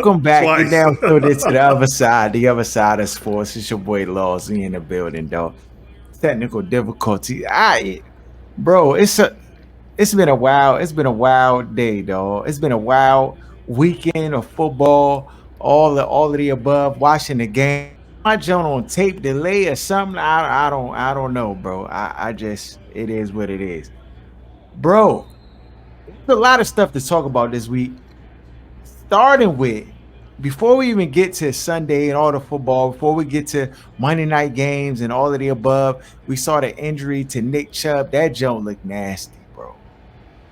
Welcome back. You twice. now tuned into the other side of sports. It's your boy Laws. We in the building, though. Technical difficulty. Bro, it's been a while. It's been a wild day, dog. It's been a wild weekend of football. All of the above. Watching the game. My joint on tape delay or something. I don't know, bro. I just it is what it is, bro. There's a lot of stuff to talk about this week. Starting with before we even get to Sunday and all the football, before we get to Monday night games and all of the above, we saw the injury to Nick Chubb. That joint looked nasty, bro.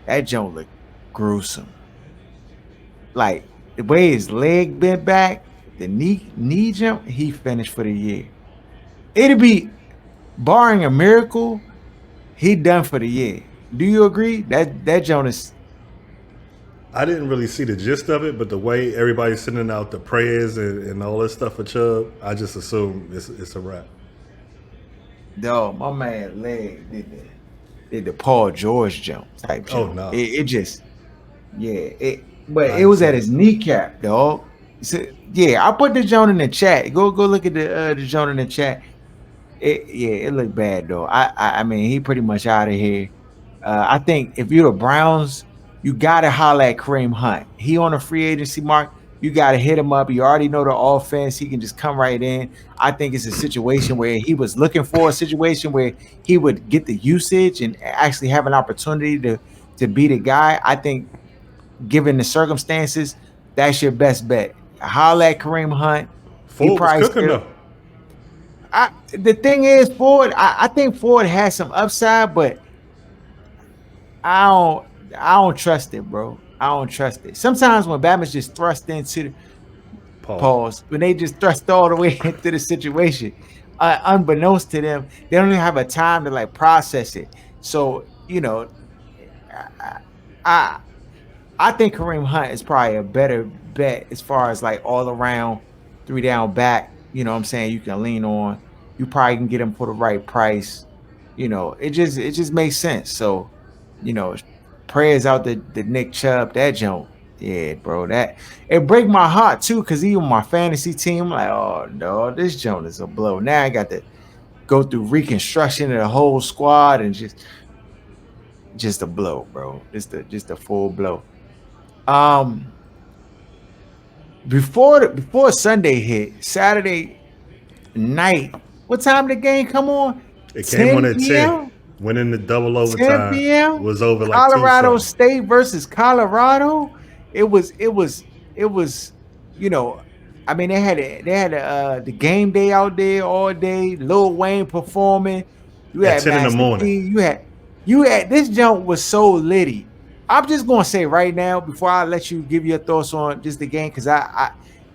That joint looked gruesome. Like the way his leg bent back, the knee jump, he finished for the year. It'd be barring a miracle, he done for the year. Do you agree? That joint is I didn't really see the gist of it, but the way everybody's sending out the prayers and all this stuff for Chubb, I just assume it's a wrap. dog. My man leg did the Paul George jump type Oh jump. no, But I it didn't was see at that. his kneecap, dog. So, yeah, I put the joint in the chat. Go look at the joint in the chat. It looked bad though. I mean he pretty much out of here. I think if you're the Browns, you gotta holler at Kareem Hunt. He on a free agency mark. You gotta hit him up. You already know the offense. He can just come right in. I think it's a situation where he was looking for a situation where he would get the usage and actually have an opportunity to be the guy. I think given the circumstances, that's your best bet. Holler at Kareem Hunt. He Ford was probably cooking still though. the thing is, Ford. I think Ford has some upside, but I don't. I don't trust it, bro. I don't trust it. Sometimes when Batman's just thrust into the Pause. pause, when they just thrust all the way into the situation, unbeknownst to them, they don't even have a time to like process it. So I I, I think Kareem Hunt is probably a better bet as far as like all around three down back. You know what I'm saying? You can lean on. You probably can get him for the right price. It just makes sense. So, you know, prayers out the Nick Chubb, that joint. Yeah, bro. That it break my heart too, because even my fantasy team, I'm like, oh no, this joint is a blow. Now I got to go through reconstruction of the whole squad and just a blow, bro. Just a full blow. Um before Sunday hit, Saturday night, what time did the game come on? It came on 10 at 10. p.m. Went into double 10 overtime. p.m. Was over like two Colorado something. State versus Colorado. It was, you know, I mean they had the game day out there all day. Lil Wayne performing. You At had 10 in the Master morning. P. You had this jump was so litty. I'm just gonna say right now before I let you give your thoughts on just the game because I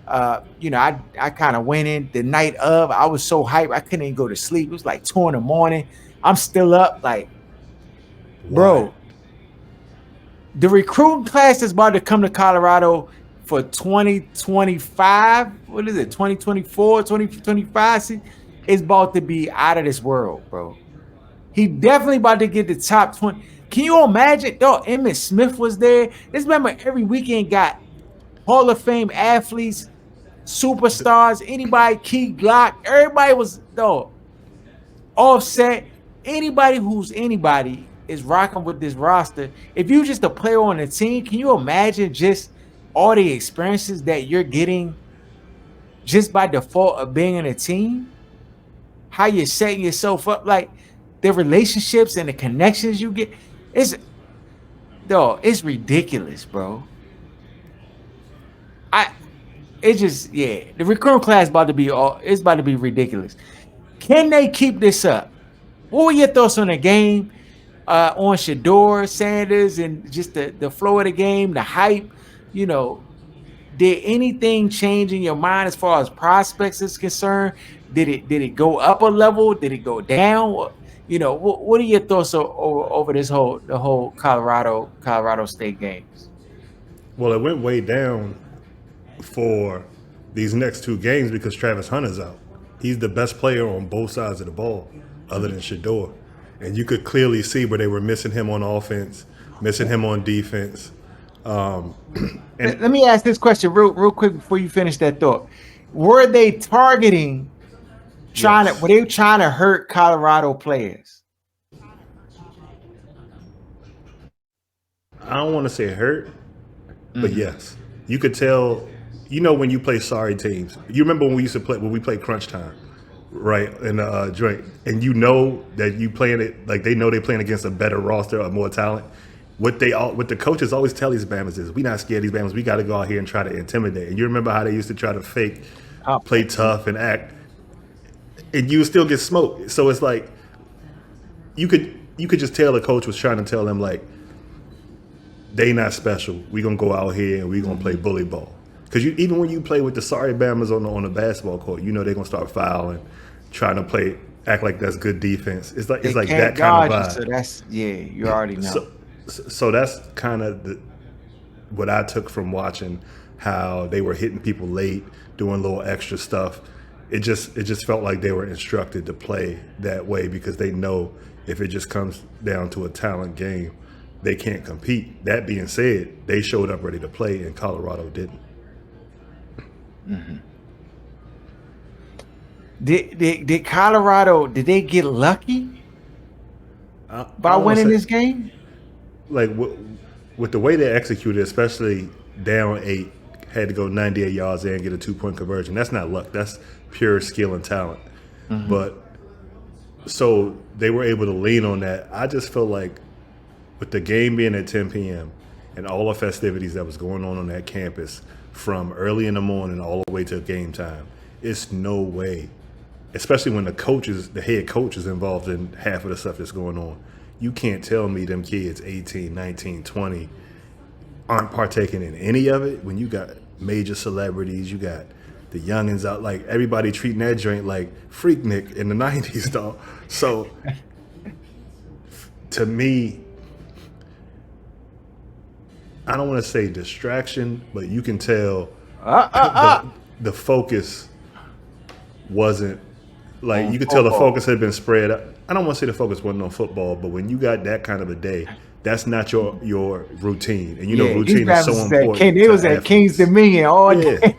kind of went in the night of. I was so hyped I couldn't even go to sleep. It was like 2 in the morning. I'm still up, like, Why? bro. The recruiting class that's about to come to Colorado for 2025, what is it, 2024, 2025, is about to be out of this world, bro. He definitely about to get the top 20. Can you imagine? Dog, Emmitt Smith was there. This member every weekend got Hall of Fame athletes, superstars, anybody, Key Glock, everybody was, dog, offset. Anybody who's anybody is rocking with this roster. If you just a player on the team, can you imagine just all the experiences that you're getting just by default of being in a team? How you're setting yourself up, like the relationships and the connections you get. It's it's ridiculous, bro. I it's just the recruiting class about to be all it's about to be ridiculous. Can they keep this up? What were your thoughts on the game? On Shador Sanders and just the flow of the game, the hype. You know, did anything change in your mind as far as prospects is concerned? Did it go up a level? Did it go down? What are your thoughts over the whole Colorado State games? Well, it went way down for these next two games because Travis Hunter's out. He's the best player on both sides of the ball, other than Shador. And you could clearly see where they were missing him on offense, missing him on defense. And Let me ask this question real quick before you finish that thought. Were they targeting were yes, they trying to hurt Colorado players? I don't want to say hurt, but Mm-hmm. yes, you could tell. You know when you play sorry teams. You remember when we used to play when we played Crunch Time, right? In the joint, and you know that you playing it like they know they playing against a better roster or more talent. What the coaches always tell these Bammers is we not scared of these Bammers. We got to go out here and try to intimidate. And you remember how they used to try to fake, play Complex. tough and act, and you still get smoked. So it's like you could just tell the coach was trying to tell them like they not special. We gonna go out here and we gonna play Mm-hmm. bully ball. Because you even when you play with the sorry Bammers on the basketball court, you know they're gonna start fouling, trying to play act like that's good defense. It's They like can't that kind of guard you, so vibe. that's you already know. So that's kind of what I took from watching how they were hitting people late, doing little extra stuff. It just felt like they were instructed to play that way because they know if it just comes down to a talent game, they can't compete. That being said, they showed up ready to play, and Colorado didn't. Mm-hmm. Did Colorado did they get lucky I by don't want winning to say this game? like with the way they executed, especially down eight, had to go 98 yards there and get a 2 point conversion. That's not luck. That's pure skill and talent. Mm-hmm. But so they were able to lean on that. I just feel like with the game being at 10 p.m. and all the festivities that was going on that campus from early in the morning all the way to game time, it's no way, especially when the head coach is involved in half of the stuff that's going on. You can't tell me them kids 18, 19, 20 aren't partaking in any of it when you got major celebrities, you got the youngins out, like everybody treating that joint like Freaknik in the 90s, dog. So to me, I don't want to say distraction, but you can tell Uh uh uh the focus wasn't like on you could tell the football. focus had been spread. I don't want to say the focus wasn't on football, but when you got that kind of a day, that's not your routine, and you know Yeah, these routine is rappers so was at King. important They to was at King's athletes. Dominion all Yeah, day.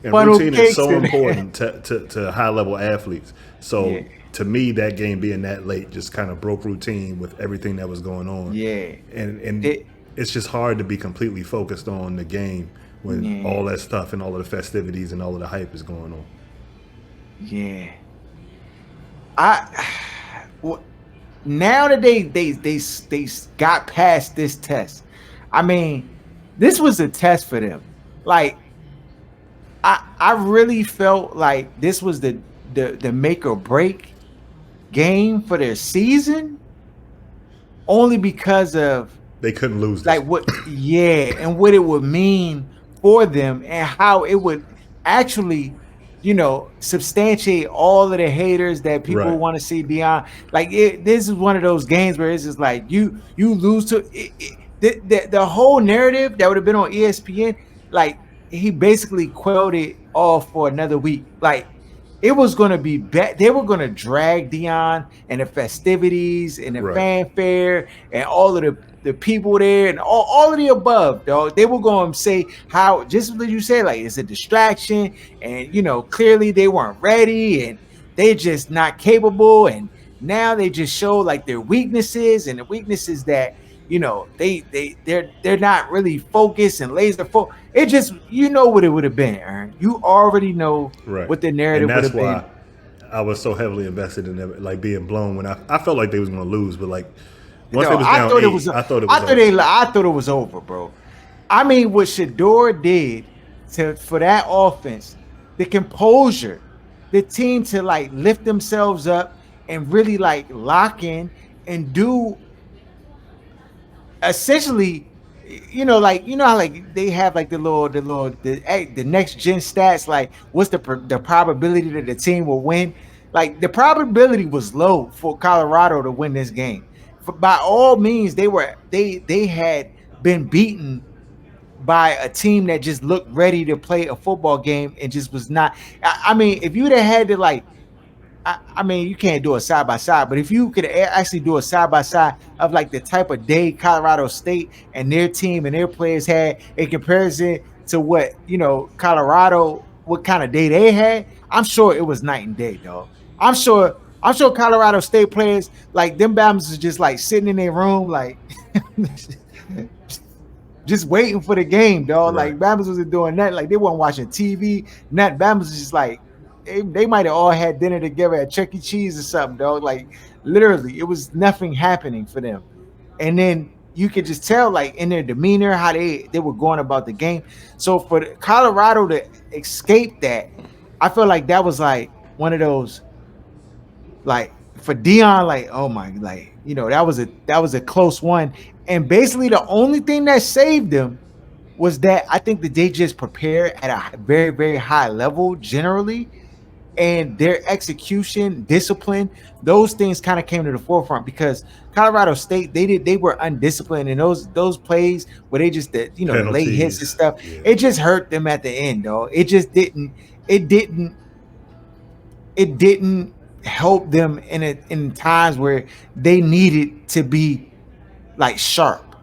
and Funnel routine is cakes so in there. important to high level athletes. Yeah, So to me, that game being that late just kind of broke routine with everything that was going on, yeah. and They, it's just hard to be completely focused on the game when yeah, all that stuff and all of the festivities and all of the hype is going on. yeah. I well, now that they got past this test. I mean, this was a test for them. Like I really felt like this was the make or break game for their season, only because of They couldn't lose this like one. what yeah, and what it would mean for them and how it would actually substantiate all of the haters that people Right, want to see Deion. Like this is one of those games where it's just like you lose to the whole narrative that would have been on ESPN. Like he basically quelled it all for another week. Like it was going to be they were going to drag Deion and the festivities and the right, fanfare and all of the people there and all of the above, dog. They were going to say how, just as you said, like it's a distraction, and clearly they weren't ready and they're just not capable, and now they just show like their weaknesses, and the weaknesses that they're not really focused and laser focused. It just, what it would have been, Aaron. You already know right. what the And narrative would that's have been. why I was so heavily invested in them, like being blown when I felt like they was going to lose, but like once they No, was I down thought it was. eight, I thought it I was thought over. it was over, bro. I mean, what Shador did for that offense, the composure, the team to like lift themselves up and really like lock in and do essentially, like how like they have like the next gen stats, like what's the probability that the team will win. Like the probability was low for Colorado to win this game. By all means, they had been beaten by a team that just looked ready to play a football game and just was not. I mean, if you'd have had to like I mean, you can't do a side by side, but if you could actually do a side by side of like the type of day Colorado State and their team and their players had in comparison to what, Colorado, what kind of day they had, I'm sure it was night and day, dog. I'm sure. I'm sure Colorado State players like them Bama's is just like sitting in their room, like just waiting for the game, dog. Right. Like Bama's wasn't doing that. Like they weren't watching TV. Not Bama's was just like they might have all had dinner together at Chuck E. Cheese or something, dog. Like literally, it was nothing happening for them. And then you could just tell, like in their demeanor, how they were going about the game. So for Colorado to escape that, I feel like that was like one of those, like for Deion, like oh my, like that was a close one. And basically, the only thing that saved them was that I think that they just prepare at a very, very high level generally, and their execution, discipline, those things kind of came to the forefront because Colorado State they were undisciplined, and those plays where they just the late hits and Penalties. stuff, Yeah. it just hurt them at the end, though. It just didn't it didn't help them in times where they needed to be like sharp.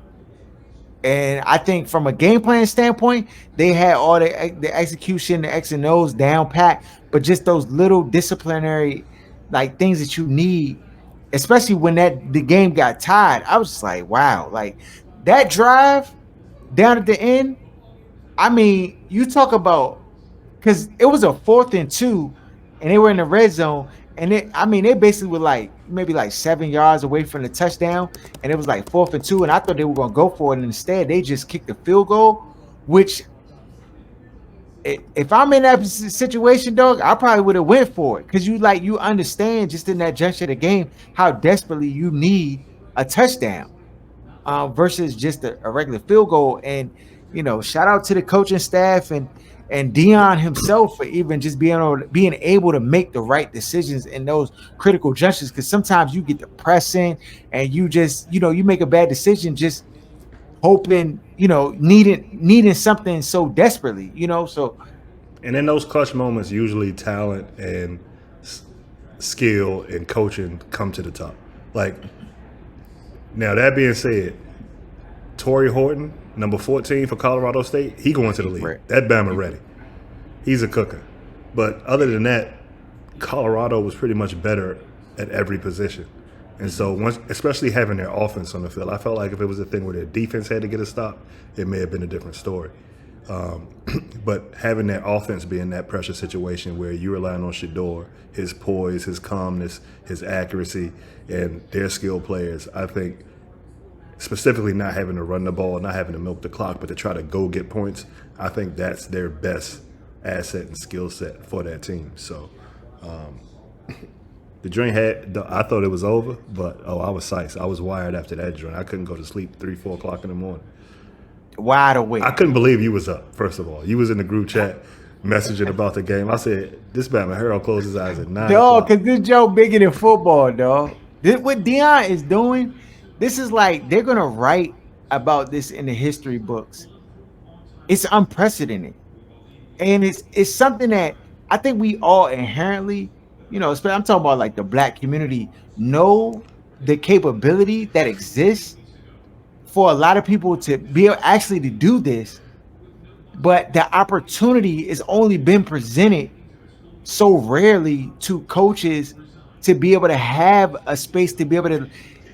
And I think from a game plan standpoint, they had all the execution, the X and O's down pat, but just those little disciplinary like things that you need, especially when that the game got tied. I was just like, wow, like that drive down at the end. I mean, you talk about, because it was a 4th and 2, and they were in the red zone, and I mean, they basically were like maybe like 7 yards away from the touchdown, and it was like 4th and 2, and I thought they were gonna go for it, and instead they just kicked the field goal. Which, if I'm in that situation, dog, I probably would have went for it because you understand just in that juncture of the game how desperately you need a touchdown versus just a regular field goal. And shout out to the coaching staff and Deion himself for even just being able to make the right decisions in those critical junctures. Because sometimes you get the pressing and you just you make a bad decision just hoping needing something so desperately. So And in those clutch moments, usually talent and skill and coaching come to the top. Like, now that being said, Torrey Horton, number 14 for Colorado State, he going to the league. right. That Bama ready. He's a cooker. But other than that, Colorado was pretty much better at every position. And so, especially having their offense on the field, I felt like if it was a thing where their defense had to get a stop, it may have been a different story. But having that offense be in that pressure situation where you're relying on Shador, his poise, his calmness, his accuracy, and their skilled players, I think specifically not having to run the ball, not having to milk the clock, but to try to go get points, I think that's their best asset and skill set for that team. So the joint I thought it was over, but I was psyched. I was wired after that joint. I couldn't go to sleep 3, 4 o'clock in the morning. Wide I awake. couldn't believe you was up. First of all, you was in the group chat messaging about the game. I said, "This Batman Harold closed his eyes at 9 o'clock." Dog, because this Joe bigger than football, dog. What Deion is doing, this is like they're gonna write about this in the history books. It's unprecedented, and it's something that I think we all inherently, especially I'm talking about like the black community, know the capability that exists for a lot of people to be able actually to do this, but the opportunity is only been presented so rarely to coaches to be able to have a space to be able to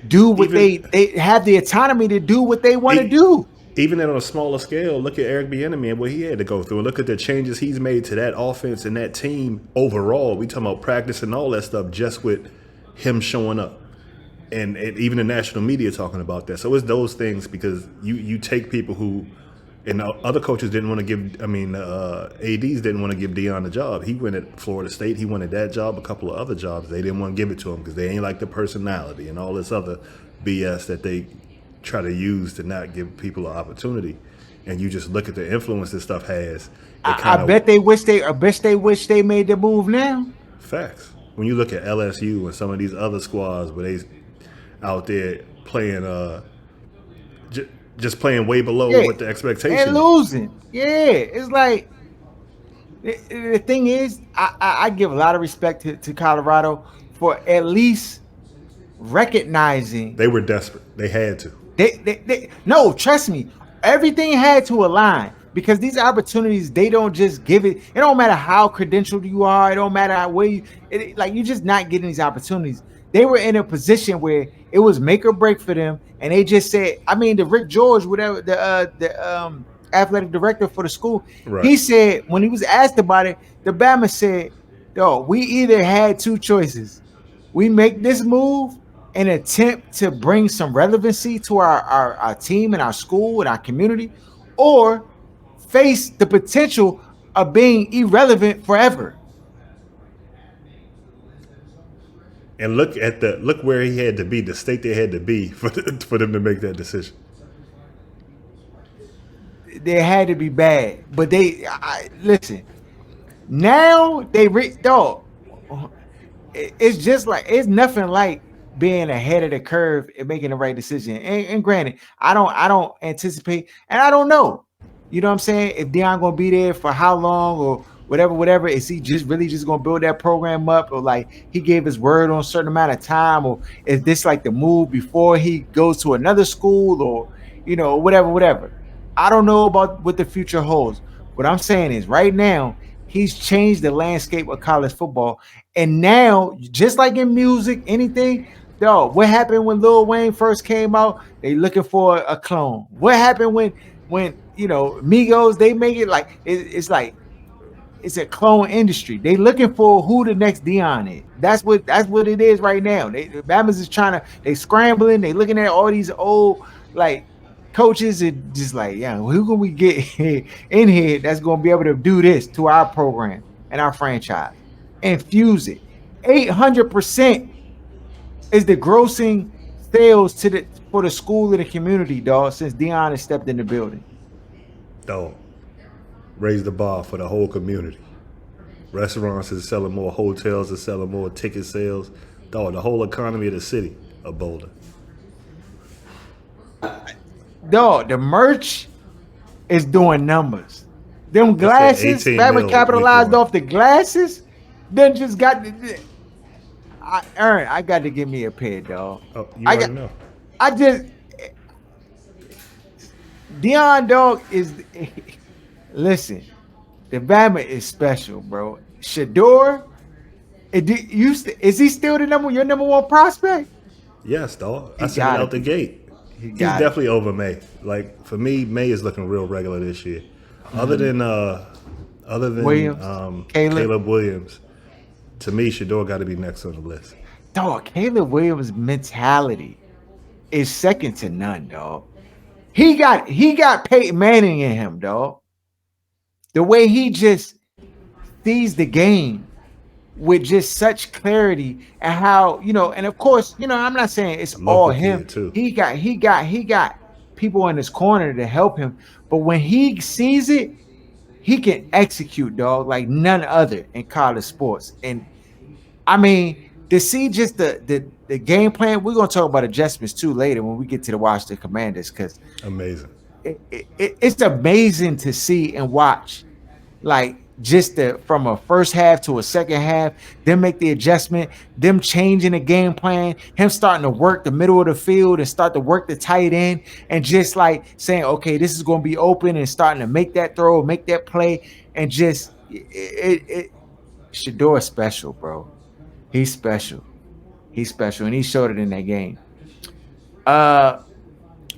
do what Even they have the autonomy to do what they want to e- do. even on a smaller scale, look at Eric Bieniemy and what he had to go through, and look at the changes he's made to that offense and that team overall. We talking about practice and all that stuff just with him showing up, and even the national media talking about that. So it's those things because you take people who. And the other coaches didn't want to give. I mean, ads didn't want to give Deion the job. He went at Florida State. He wanted that job. A couple of other jobs, they didn't want to give it to him because they ain't like the personality and all this other BS that they try to use to not give people an opportunity. And you just look at the influence this stuff has. It I kind of bet they wish they. I bet they wish they made the move now. facts. When you look at LSU and some of these other squads where they out there playing, just playing way below Yeah, what the and expectation is. losing. Yeah, it's like the thing is, I give a lot of respect to Colorado for at least recognizing They were desperate. They had to. they no, trust me, everything had to align because these opportunities they don't just give it. It don't matter how credentialed you are. It don't matter how where you like you're just not getting these opportunities. They were in a position where it was make or break for them, and they just said, I mean, the Rick George, whatever the athletic director for the school, Right. he said when he was asked about it, the Bama said, "Yo, we either had two choices. We make this move and attempt to bring some relevancy to our team and our school and our community, or face the potential of being irrelevant forever." And look where he had to be, the state they had to be for them to make that decision. They had to be bad, but listen. Now dog. It's just like it's nothing like being ahead of the curve and making the right decision. And granted, I don't anticipate, and I don't know. You know what I'm saying? If Deion gonna be there for how long or whatever, is he just really just gonna build that program up, or like he gave his word on a certain amount of time, or is this like the move before he goes to another school, or whatever. I don't know about what the future holds. What I'm saying is right now he's changed the landscape of college football. And now, just like in music, anything, dog, what happened when Lil Wayne first came out? They looking for a clone. What happened when Migos, they make it like it's like it's a clone industry. They looking for who the next Dion is. That's what it is right now. Bama's is trying to they scrambling. They looking at all these old like coaches and just like, yeah, who can we get in here that's going to be able to do this to our program and our franchise? Infuse it. 800% is the grossing sales for the school and the community, dog, since Dion has stepped in the building. Dog, raise the bar for the whole community. Restaurants is selling more, hotels is selling more, ticket sales. Dog, the whole economy of the city of Boulder. Dog, the merch is doing numbers. Them They said glasses, 18 Bama mil week capitalized one. off the glasses, then just got Aaron, I got to give me a pair, dog. Oh, you I already got know. I just Dion dog is listen, the Bama is special, bro. Shador, is he still your number one prospect? Yes, dog. I He said it gotta out the be. gate. He He's gotta definitely be. over May. Like for me, May is looking real regular this year. Other Mhm. than other than Williams, Caleb, Caleb Williams, to me, Shador got to be next on the list. dog. Caleb Williams' mentality is second to none, dog. He got Peyton Manning in him, dog. The way he just sees the game with just such clarity and how and of course I'm not saying it's A all local him. kid too. He got people in his corner to help him, but when he sees it, he can execute, dog, like none other in college sports. And I mean, to see just the game plan, we're gonna talk about adjustments too later when we get to the Washington Commanders, because Amazing. it's amazing to see and watch, like just from a first half to a second half, them make the adjustment, them changing the game plan, him starting to work the middle of the field and start to work the tight end, and just like saying, okay, this is going to be open, and starting to make that throw, make that play, and just Shador is special, bro. He's special. He's special, and he showed it in that game. Uh,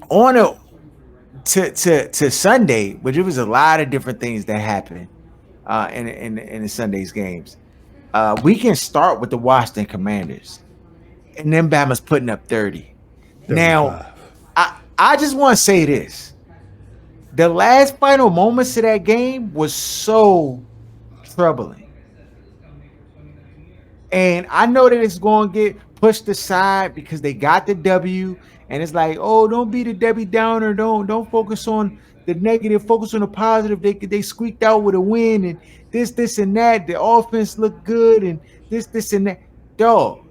on to Sunday, but it was a lot of different things that happened in the Sunday's games. We can start with the Washington Commanders, and then Bama's putting up 30. Now, 35. I just want to say this: the last final moments of that game was so troubling, and I know that it's going to get pushed aside because they got the W, and it's like, oh, don't be the Debbie Downer, don't focus on the negative, focus on the positive. They squeaked out with a win, and this and that. The offense looked good, and this and that. Dog,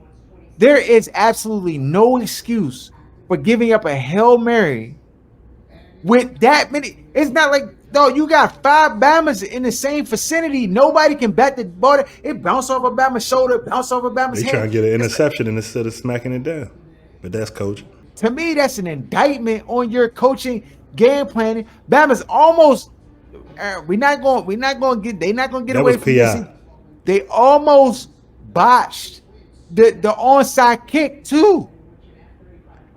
there is absolutely no excuse for giving up a Hail Mary with that many. It's not like though you got five Bamas in the same vicinity. Nobody can bat the ball. It bounce off of Bama's shoulder, bounce off of Bama's They try hand. to get an It's, interception instead of smacking it down. But that's coaching. to me, that's an indictment on your coaching game planning. Bama's almost. We're not going to get. They're not going to get That was away from this. PI. They almost botched the onside kick too.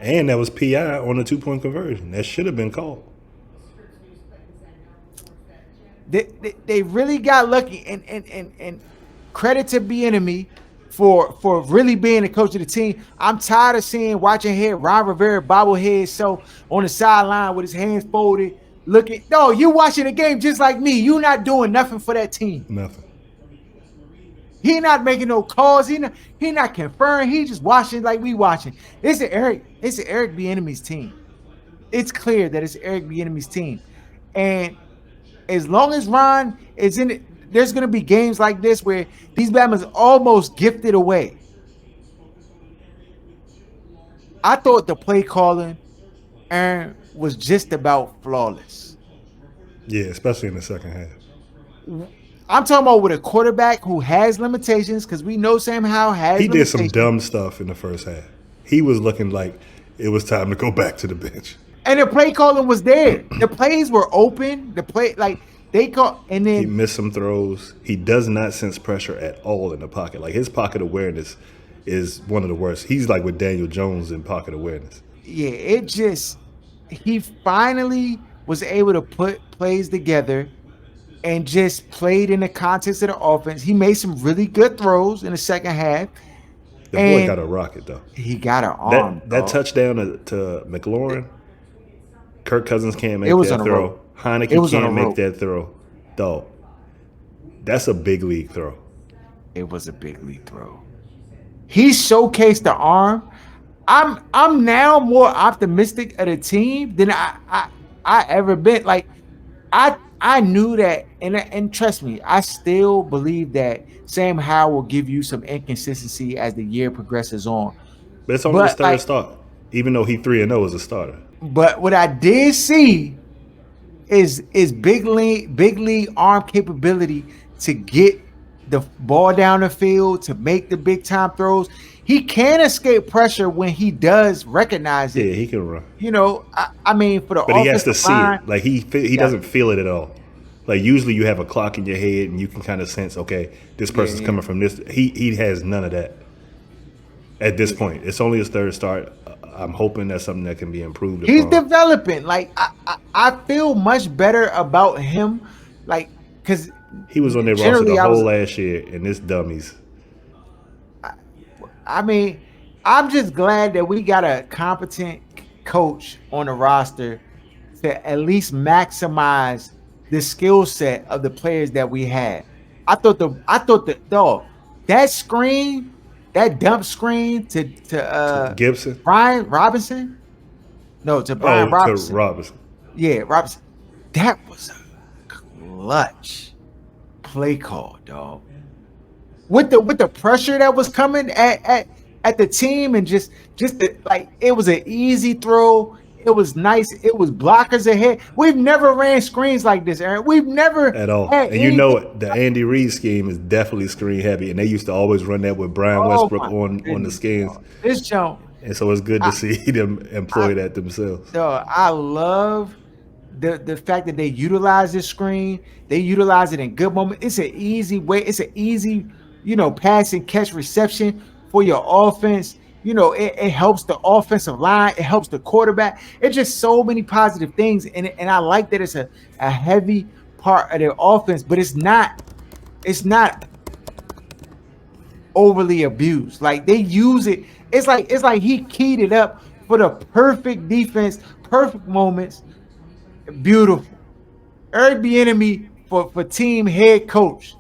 And that was PI on the 2-point conversion. That should have been called. They really got lucky, and credit to Bieniemy for really being the coach of the team. I'm tired of watching Ron Rivera bobblehead so on the sideline with his hands folded, looking. No, you watching the game just like me. You not doing nothing for that team. Nothing. He not making no calls. He not conferring. He just watching like we watching. It's an Eric Bieniemy's team. It's clear that it's Eric Bieniemy's team, and as long as Ron is in it, there's going to be games like this where these Bama's almost gifted away. I thought the play calling, Aaron, was just about flawless. Yeah, especially in the second half. I'm talking about with a quarterback who has limitations, because we know Sam Howell has He did limitations. some dumb stuff in the first half. He was looking like it was time to go back to the bench. And the play calling was there. The plays were open. The play, like, they call, and He then missed some throws. He does not sense pressure at all in the pocket. Like, his pocket awareness is one of the worst. He's like with Daniel Jones in pocket awareness. yeah, he finally was able to put plays together and just played in the context of the offense. He made some really good throws in the second half. The boy And got a rocket, though. he got an arm. That dog. touchdown to McLaurin, Kirk Cousins can't make It was that on a throw. rope. It Heineke was on a can't make rope. that throw. Dog, that's a big league throw. It was a big league throw. He showcased the arm. I'm now more optimistic of the team than I ever been. Like, I knew that, and trust me, I still believe that Sam Howell will give you some inconsistency as the year progresses on. But it's only his But third like, start, even though he 3-0 as a starter. but what I did see is big league arm capability to get the ball down the field, to make the big time throws. He can escape pressure when he does recognize it. Yeah, he can run. You know, I mean, for the But he has to offensive see line, it. Like, he doesn't feel it at all. Like, usually you have a clock in your head and you can kind of sense, okay, this person's yeah. coming from this. He has none of that at this point. It's only his third start. I'm hoping that's something that can be improved he's upon. developing. Like, I feel much better about him. Like, because He was on their roster generally, the I whole was- last year, and this dummies. I mean, I'm just glad that we got a competent coach on the roster to at least maximize the skill set of the players that we had. I thought the dog, that screen, that dump screen to Gibson? Brian Robinson. No, to Brian Oh, Robinson. to Robinson. Yeah, Robinson. That was a clutch play call, dog. With the pressure that was coming at the team, and just like, it was an easy throw. It was nice. It was blockers ahead. We've never ran screens like this, Aaron. We've never At all. had And you know anything- it, the Andy Reid scheme is definitely screen heavy, and they used to always run that with Brian Oh, Westbrook my on the goodness, skins. dog. This jump. And so it's good to see them employ that themselves. I love the fact that they utilize this screen. They utilize it in good moments. It's an easy way. It's an easy, pass and catch reception for your offense. It helps the offensive line. It helps the quarterback. It's just so many positive things. And I like that it's a heavy part of their offense, but it's not overly abused. Like, they use it. It's like he keyed it up for the perfect defense, perfect moments. Beautiful. Eric Bieniemy for team head coach.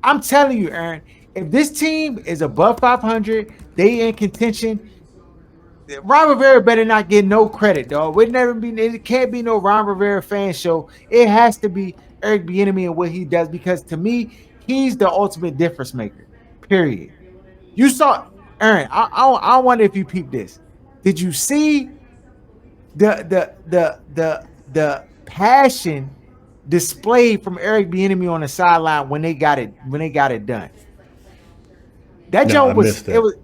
I'm telling you, Aaron, if this team is above 500, they in contention. Ron Rivera better not get no credit, dog. It can't be no Ron Rivera fan show. It has to be Eric Bieniemy and what he does, because to me, he's the ultimate difference maker. Period. You saw, Aaron. I wonder if you peeped this. Did you see the passion display from Eric Bieniemy on the sideline when they got it done. That No, I joke was missed it that. was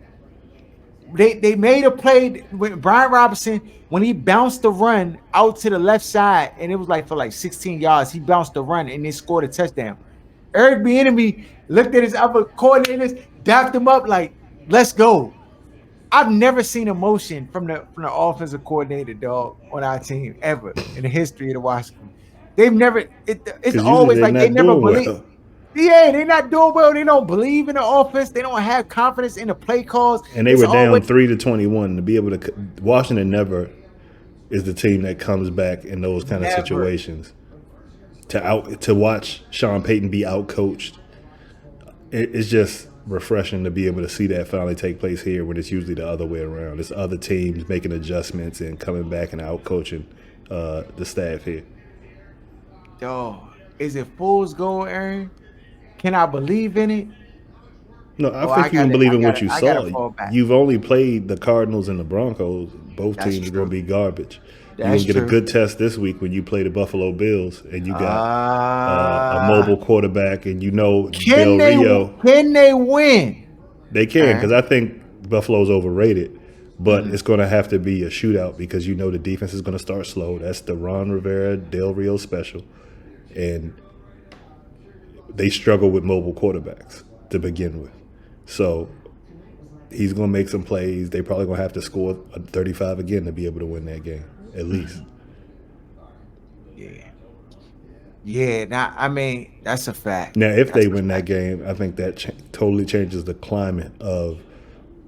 they made a play when Brian Robinson when he bounced the run out to the left side and it was like for like 16 yards. He bounced the run and they scored a touchdown. Eric Bieniemy looked at his other coordinators, dapped him up like, "Let's go." I've never seen emotion from the offensive coordinator, dog, on our team ever in the history of the Washington. They've never. It's Because usually always they're like they not never doing believe. well. Yeah, they're not doing well. They don't believe in the offense. They don't have confidence in the play calls. And they It's were down always 3-21 to be able to. Washington never is the team that comes back in those kind of never. situations. To watch Sean Payton be outcoached, it's just refreshing to be able to see that finally take place here when it's usually the other way around. It's other teams making adjustments and coming back and outcoaching the staff here. Dog, is it fool's gold, Aaron? Can I believe in it? No, I Oh, I think you got can to believe I in got what to you I got to saw. fall back. You've only played the Cardinals and the Broncos. Both That's teams are going to true. be garbage. You're That's going to get a true. good test this week when you play the Buffalo Bills and you got a Uh mobile quarterback and you know can Del they Rio. can they win? They can because Aaron? I think Buffalo's overrated, but Mhm. it's going to have to be a shootout because you know the defense is going to start slow. That's the Ron Rivera Del Rio special, and they struggle with mobile quarterbacks to begin with. So he's going to make some plays. They probably going to have to score a 35 again to be able to win that game, at least. Mhm. Yeah. Yeah, now I mean that's a fact. Now, if That's they a win that fact. game, I think that totally changes the climate of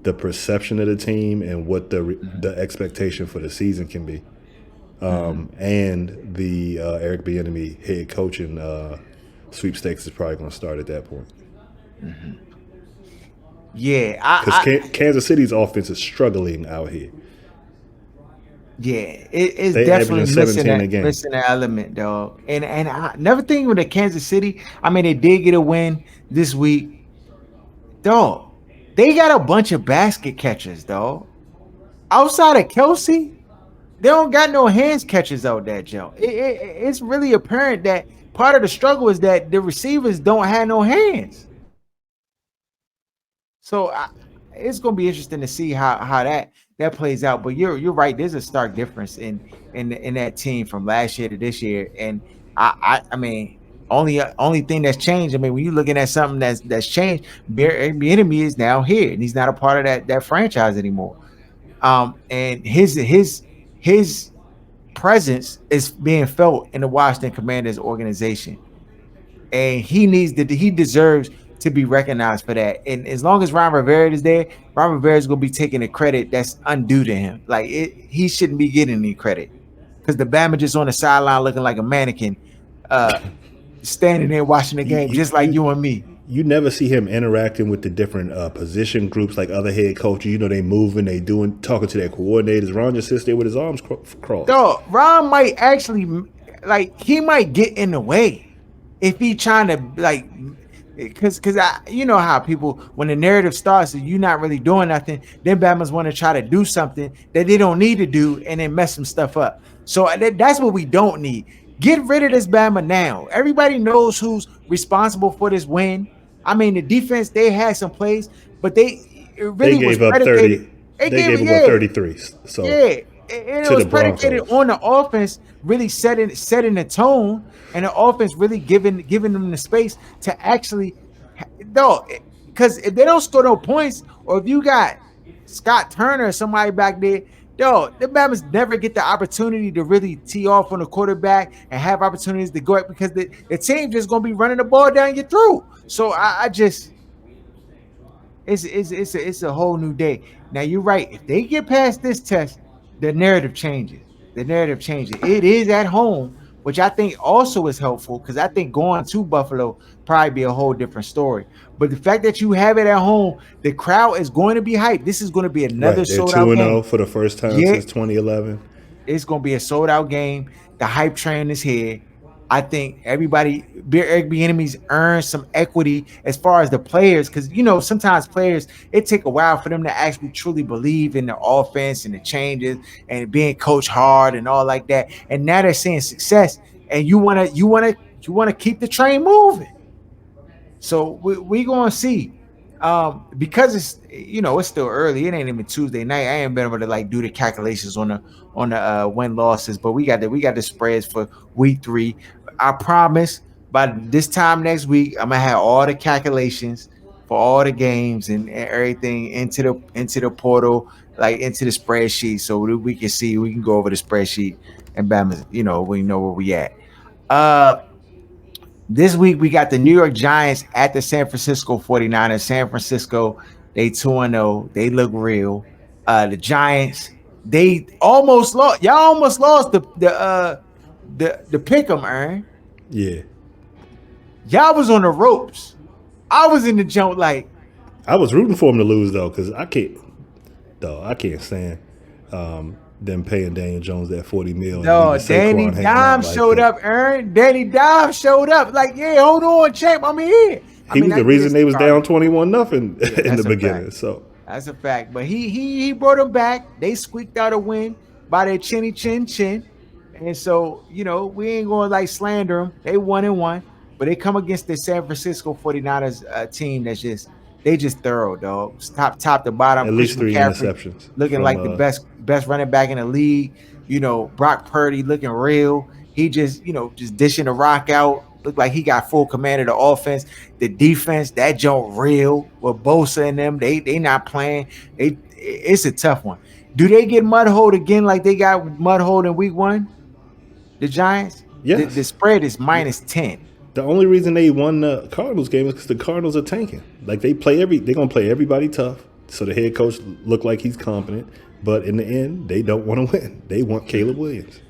the perception of the team and what Mhm. the expectation for the season can be. Mhm. And the Eric Bieniemy head coaching sweepstakes is probably going to start at that point Mhm. Yeah, because I Kansas City's offense is struggling out here. yeah, it's They definitely averaging missing 17 that a game. missing that element, dog. And I never think with the Kansas City. I mean, they did get a win this week, dog. They got a bunch of basket catchers, dog. Outside of Kelsey, they don't got no hands catchers out there, Joe. It's really apparent that part of the struggle is that the receivers don't have no hands. So it's going to be interesting to see how that plays out. But you're right. There's a stark difference in that team from last year to this year. And I mean, only thing that's changed. I mean, when you're looking at something that's changed, enemy is now here, and he's not a part of that franchise anymore. And his presence is being felt in the Washington Commanders organization, and he deserves to be recognized for that. And as long as Ron Rivera is there, Ron Rivera is going to be taking the credit that's undue to him. Like he shouldn't be getting any credit because the Bama just on the sideline looking like a mannequin, uh, standing there watching the You, game you, just like you, you and me. you never see him interacting with the different position groups like other head coaches. You know, they moving, they doing, talking to their coordinators. Ron just sits there with his arms crossed. Dog, Ron might actually like he might get in the way if he trying to like because I you know how people when the narrative starts and you're not really doing nothing, then Bama's want to try to do something that they don't need to do and then mess some stuff up. So that's what we don't need. Get rid of this Bama now. Everybody knows who's responsible for this win. I mean, the defense they had some plays, but it They really was gave up predicated. 30. It They gave gave it, up yeah, 33. So yeah, and it to the was predicated Broncos. on the offense really setting the tone, and the offense really giving them the space to actually, no, because if they don't score no points, or if you got Scott Turner or somebody back there, yo, the Bama's never get the opportunity to really tee off on the quarterback and have opportunities to go because the team just gonna be running the ball down your throat. So I just it's a whole new day. Now you're right. If they get past this test, the narrative changes. The narrative changes. It is at home, which I think also is helpful because I think going to Buffalo probably be a whole different story. But the fact that you have it at home, the crowd is going to be hyped. This is going to be another Right. They're sold 2 out and game. 0 for the first time Yeah, since 2011. it's going to be a sold out game. The hype train is here. I think everybody, Eric enemies earn some equity as far as the players, because sometimes players it take a while for them to actually truly believe in the offense and the changes and being coached hard and all like that. And now they're seeing success, and you wanna You want to keep the train moving. So we gonna see. Because it's it's still early. It ain't even Tuesday night. I ain't been able to like do the calculations on the win losses, but we got the spreads for week 3. I promise by this time next week, I'm gonna have all the calculations for all the games and everything into the portal, like into the spreadsheet, so we can see, we can go over the spreadsheet and bam, we know where we at. Uh this week we got the New York Giants at the San Francisco 49ers. San Francisco, they 2-0. They look real. The Giants, they almost lost. Y'all almost lost the pick 'em, Aaron. Yeah, Y'all was on the ropes. I was in the jump like, I was rooting for him to lose though, because I can't stand them paying Daniel Jones that 40 mil and no, leaving Danny Saquon hanging out Dime like showed that. up, Aaron. Danny Dime showed up. Like, yeah, hold on, champ. I'm here. I He mean, was I the get reason it's they the was down Cardinals. 21-0 Yeah, in the that's a fact. beginning. So That's a fact. But he brought them back. They squeaked out a win by their chinny chin chin. And so, we ain't going to like slander them. They 1-1. But they come against the San Francisco 49ers team they just thorough, dog. Top to bottom. at least Christian 3 McCaffrey interceptions looking from like the best running back in the league. Brock Purdy looking real. He just dishing the rock out. Look like he got full command of the offense. The defense, that joint real with Bosa and them. They not playing. It's a tough one. Do they get mudhold again like they got mudhold in week 1? The Giants? The yes. spread is Yeah. -10. The only reason they won the Cardinals game is because the Cardinals are tanking. Like they're gonna play everybody tough. So the head coach look like he's competent, but in the end, they don't want to win. They want Caleb Williams.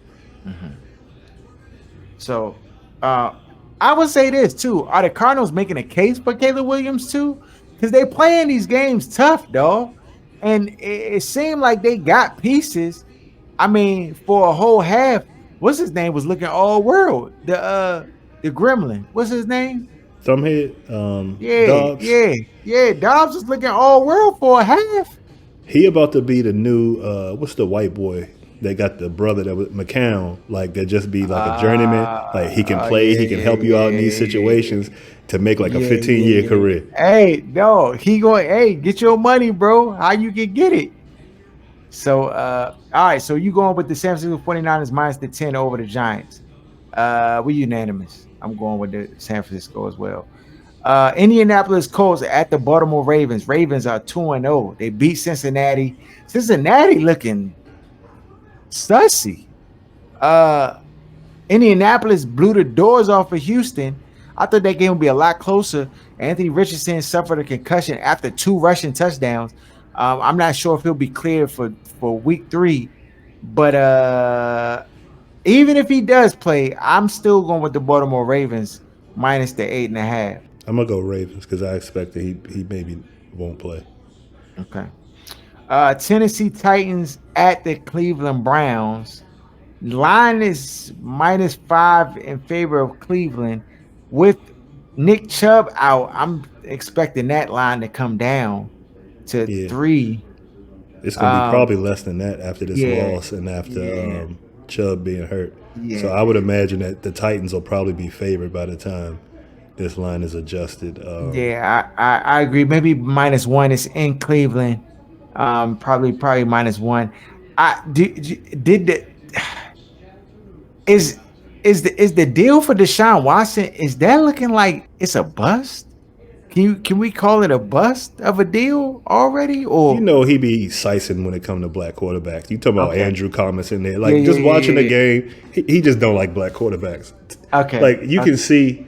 Mm-hmm. So I would say this too. Are the Cardinals making a case for Caleb Williams too? Because they playing these games tough, dog. And it seemed like they got pieces. I mean, for a whole half, what's his name was looking all world. The Gremlin. What's his name? Thumbhead, Yeah, Dobbs. yeah, yeah. Dobbs was looking all world for a half. He about to be the new what's the white boy that got the brother that was McCown, like that just be like a journeyman. Like he can play, Yeah, he can yeah, help you out in these yeah, situations to make like a yeah, 15-year yeah, career. yeah. Hey, no, he going. Hey, get your money, bro. How you can get it? So, all right. So you going with the San Francisco 49ers -10 over the Giants? We unanimous. I'm going with the San Francisco as well. Indianapolis Colts at the Baltimore Ravens. Ravens are 2-0. They beat Cincinnati. Cincinnati looking sussy. Uh, Indianapolis blew the doors off of Houston. I thought that game would be a lot closer. Anthony Richardson suffered a concussion after 2 rushing touchdowns. I'm not sure if he'll be cleared for week 3, but even if he does play, I'm still going with the Baltimore Ravens minus the 8.5. I'm gonna go Ravens because I expect that he maybe won't play. Okay. Tennessee Titans at the Cleveland Browns. Line is -5 in favor of Cleveland. With Nick Chubb out, I'm expecting that line to come down to Yeah, 3. it's gonna be Um, probably less than that after this yeah, loss and after yeah, Chubb being hurt. So yeah, I would imagine that the Titans will probably be favored by the time this line is adjusted. yeah. I agree. Maybe -1 is in Cleveland. Probably -1. Did the is is the deal for Deshaun Watson, is that looking like it's a bust? Can we call it a bust of a deal already? You Or know he be sicing when it come to black quarterbacks. You talking about okay, Andrew Thomas in there, yeah, like yeah, just yeah, watching the yeah, game, he just don't like black quarterbacks. yeah. Okay, Like you can okay. see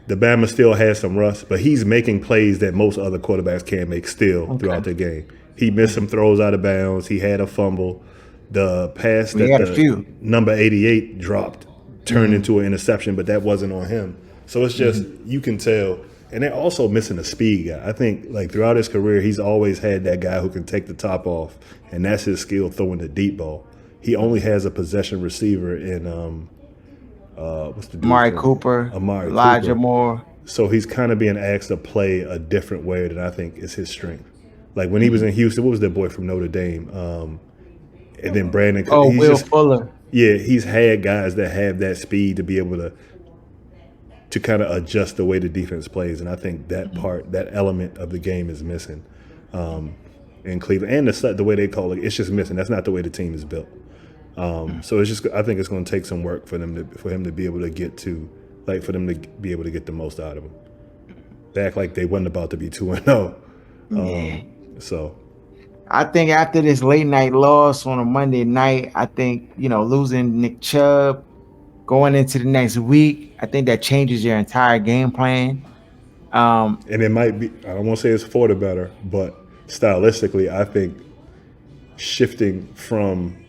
the Bama still has some rust, but he's making plays that most other quarterbacks can't make still Okay. throughout the game. He missed some throws out of bounds. He had a fumble. The pass We that had a the few. number 88 dropped turned Hmm. into an interception, but that wasn't on him. So it's just Hmm. you can tell. And they're also missing a speed guy. I think like throughout his career, he's always had that guy who can take the top off, and that's his skill throwing the deep ball. He only has a possession receiver in what's the dude Amari from Cooper, Amari Elijah Cooper. Moore. So he's kind of being asked to play a different way that I think is his strength. Like when he was Hmm. in Houston, what was that boy from Notre Dame? And then Brandon, Oh, he's Will just Fuller. yeah, he's had guys that have that speed to be able to to kind of adjust the way the defense plays. And I think that part, that element of the game is missing in Cleveland. And the way they call it, it's just missing. That's not the way the team is built. So it's just, I think it's going to take some work for him to be able to get to, like, for them to be able to get the most out of him. They act like they wasn't about to be 2-0. So I think after this late night loss on a Monday night, I think, losing Nick Chubb going into the next week, I think that changes your entire game plan. And it might be, I don't want to say it's for the better, but stylistically, I think shifting from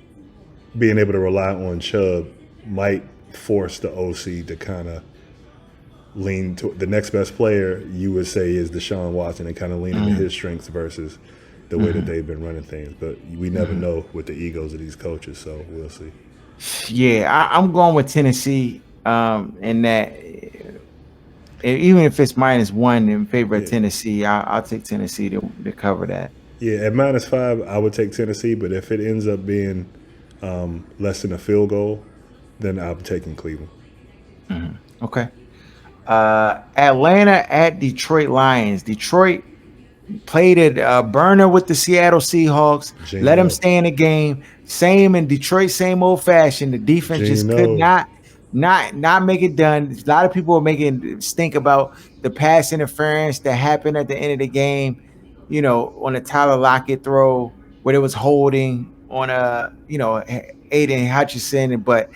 being able to rely on Chubb might force the OC to kind of lean to the next best player. You would say is Deshaun Watson, and kind of lean into his strengths versus the way that they've been running things. But we never know with the egos of these coaches, so we'll see. Yeah, I'm going with Tennessee. And that even if it's -1 in favor of Tennessee, I'll take Tennessee to cover that. Yeah, at -5, I would take Tennessee, but if it ends up being less than a field goal, then I'm taking Cleveland. Okay. Atlanta at Detroit Lions. Detroit played a burner with the Seattle Seahawks. Let them stay in the game. Same in Detroit, same old fashion. The defense just could not make it done. A lot of people are making stink about the pass interference that happened at the end of the game. On a Tyler Lockett throw where it was holding on Aiden Hutchinson, but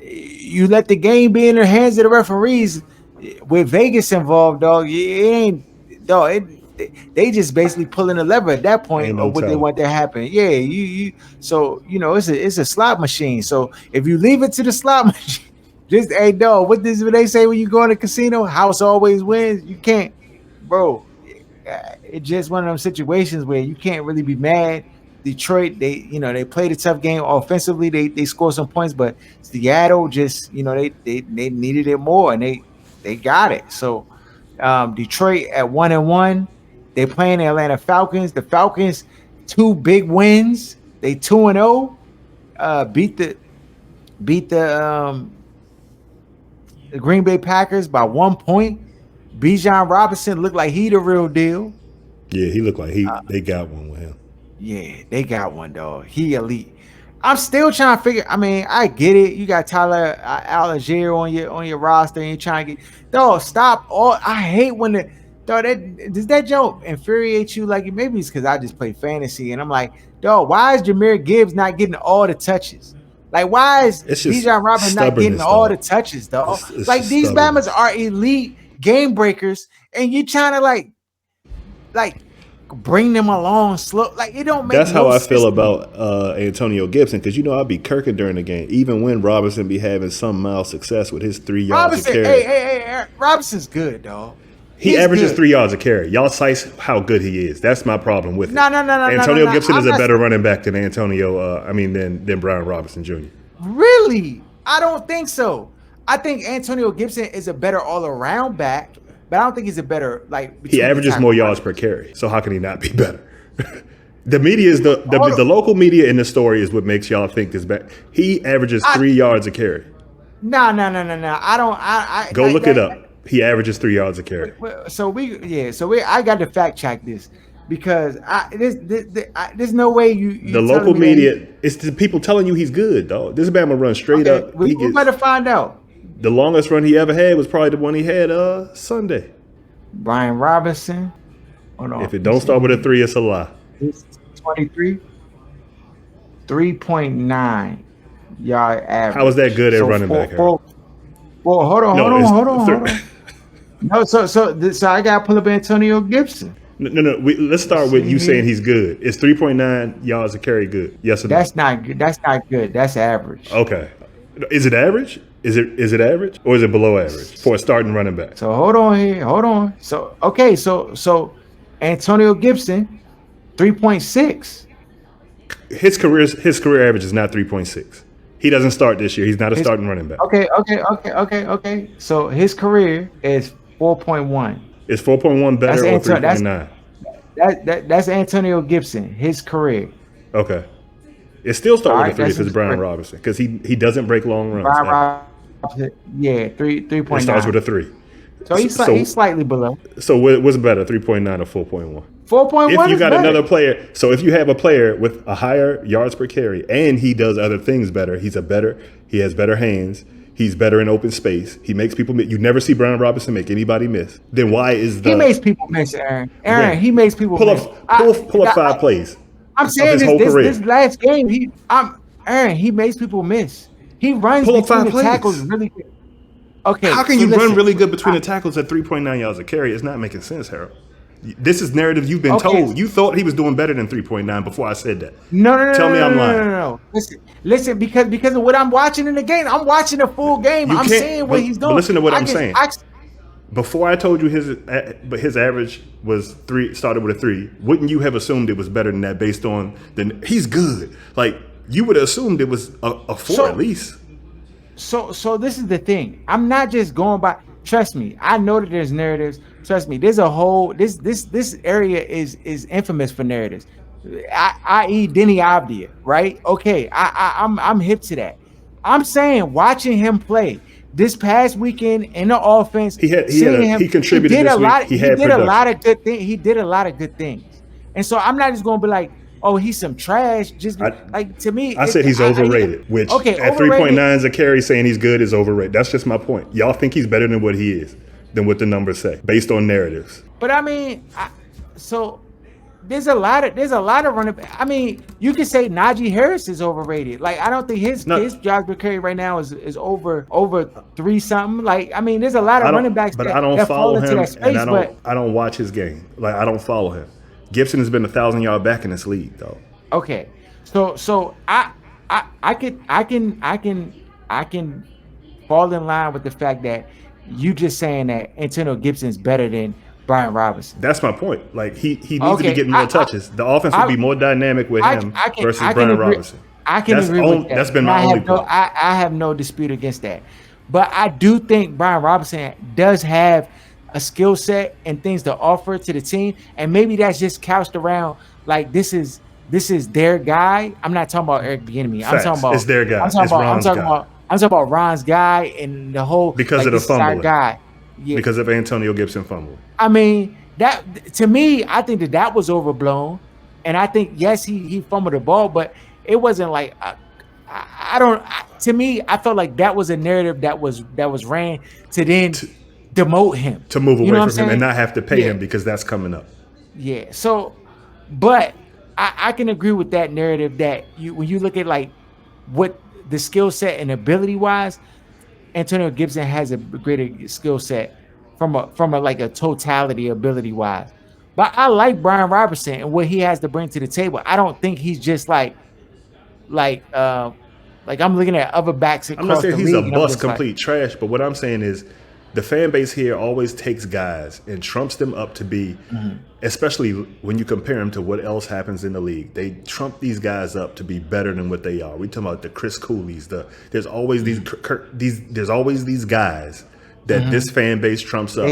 you let the game be in the hands of the referees with Vegas involved, dog. It ain't, dog. They just basically pulling the lever at that point of what they want to happen. Yeah, so it's a slot machine. So if you leave it to the slot machine, just hey, dog. What they say when you go in a casino? House always wins. You can't, bro. It's just one of them situations where you can't really be mad. Detroit, they played a tough game offensively. They scored some points, but Seattle just, they needed it more, and they got it. So Detroit at 1-1, they playing the Atlanta Falcons. The Falcons 2 big wins. They 2-0. Beat the Green Bay Packers by 1 point. Bijan Robinson looked like he the real deal. Yeah, he looked like they got one with him. Yeah, they got one, dog. He elite. I'm still trying to figure. I mean, I get it. You got Tyler Algier on your roster, and you're trying to get dog. Stop all. I hate when does that joke infuriate you? Like maybe it's because I just play fantasy, and I'm like, dog, why is Jahmyr Gibbs not getting all the touches? Like, why is Bijan Robinson not getting all the touches, dog? It's like these Bamas are elite game breakers, and you trying to like bring them along slow. Like it don't make That's no how I sense. feel about Antonio Gibson, because I'll be kirking during the game, even when Robinson be having some mild success with his 3 yards a carry. Hey, Robinson's good, dog. He averages 3 yards a carry. Y'all cite how good he is. That's my problem with it. No. Antonio Gibson is a better running back than than Brian Robinson Jr. Really? I don't think so. I think Antonio Gibson is a better all-around back, but I don't think he's a better He averages more yards per carry. So how can he not be better? The media is the local media in the story is what makes y'all think this bad. He averages 3 yards a carry. No. I don't. I go look it up. He averages 3 yards a carry. I got to fact check this because there's no way you the local media. It's the people telling you he's good, dog. This Bama run straight up. We better find out. The longest run he ever had was probably the one he had Sunday. Brian Robinson. Hold on. If it don't start with a 3, it's a lie. 23, 3.9 yard average. How is that good at running back? Well, hold on. No, so I got to pull up Antonio Gibson. No. Let's start with you saying he's good. Is 3.9 yards a carry good? Yes or no? That's not good. That's not good. That's average. Okay. Is it average? Is it average or is it below average for a starting running back? So hold on here. Hold on. So okay. So Antonio Gibson, 3.6. His career average is not 3.6. He doesn't start this year. He's not a starting running back. Okay. So his career is 4.1. Is 4.1 better or 3.9? That's Antonio Gibson. His career. Okay. It still starts with a 3 if it's Brian Robinson because he doesn't break long runs. Yeah, It starts with 3.9. a 3. So he's So slightly below. so what's better, 3.9 or 4.1? If 4.1 you is got better. another player, so if you have a player with a higher yards per carry and he does other things better, he has better hands, he's better in open space, he makes people miss. You never see Brian Robinson make anybody miss. Then why is He makes the people miss, Aaron. Aaron, when he makes people pull miss. up pull up 5 plays I'm of saying his this whole this this career? last game. Aaron. He makes people miss. He runs Pull up between five the tackles plays. really good. How Okay, can so you run listen. really good between the tackles at 3.9 yards a carry? It's not making sense, Harold. This is narrative you've been Okay, told. You thought he was doing better than 3.9 before I said that. no, no, no, Tell me no, I'm no, no, lying. no, no. Listen, because of what I'm watching in the game. I'm watching the full game. You I'm can't, seeing what he's but doing. listen to what I I'm just, saying. I Before I told you his average was three, started with a 3. Wouldn't you have assumed it was better than that based on he's good? Like you would have assumed it was a 4 at so least. so this is the thing. I'm not just going by. Trust me, I know that there's narratives. Trust me, there's a whole this area is infamous for narratives. I.e. Denny Abdia, right? Okay, I'm hip to that. I'm saying watching him play this past weekend in the offense, seeing him, He contributed this week. He he had did a lot production. of good things. He did a lot of good things, and so I'm not just gonna be like, oh, he's some trash. Just I like to me, I said he's overrated, which okay, at overrated. 3.9 is a carry saying he's good is overrated. That's just my point. Y'all think he's better than what he is, than what the numbers say, based on narratives. But I mean, so there's a lot of running. I mean, you can say Najee Harris is overrated. Like I don't think his No, yards per carry right now is over three something. Like I mean, there's a lot of I running don't, backs but that I don't that fall follow into that him, and space. But I don't watch his game. Like I don't follow him. Gibson has been 1,000 yard back in this league, though. okay, so I can fall in line with the fact that you just saying that Antonio Gibson's better than Brian Robinson. That's my point. Like he needs to be Okay, getting more touches. The offense would I be more dynamic with him versus I can Brian agree. Robinson. I can agree with that, That's been and my only point. I have no dispute against that. But I do think Brian Robinson does have a skill set and things to offer to the team, and maybe that's just couched around like this is their guy. I'm not talking about Eric Bieniemy. Facts. It's their guy. It's Ron's guy I'm talking about Ron's guy and the whole because like of the this is our fumbling, guy. Yeah, because of Antonio Gibson fumble. I mean, that to me, I think that was overblown, and I think yes, he fumbled the ball, but it wasn't like I don't. To me, I felt like that was a narrative that was ran to then demote him. To move You know away what I'm from him and saying? not have to pay Yeah, him because that's coming up. yeah. So, but I can agree with that narrative that when you look at like what the skill set and ability wise, Antonio Gibson has a greater skill set from a like a totality ability wise. But I like Brian Robertson and what he has to bring to the table. I don't think he's just like like I'm looking at other backs I'm not across saying the he's a league and I'm bust just like, complete trash, but what I'm saying is the fan base here always takes guys and trumps them up to be, especially when you compare them to what else happens in the league. They trump these guys up to be better than what they are. We talking about the Chris Coolies. There's always there's always these guys that this fan base trumps up,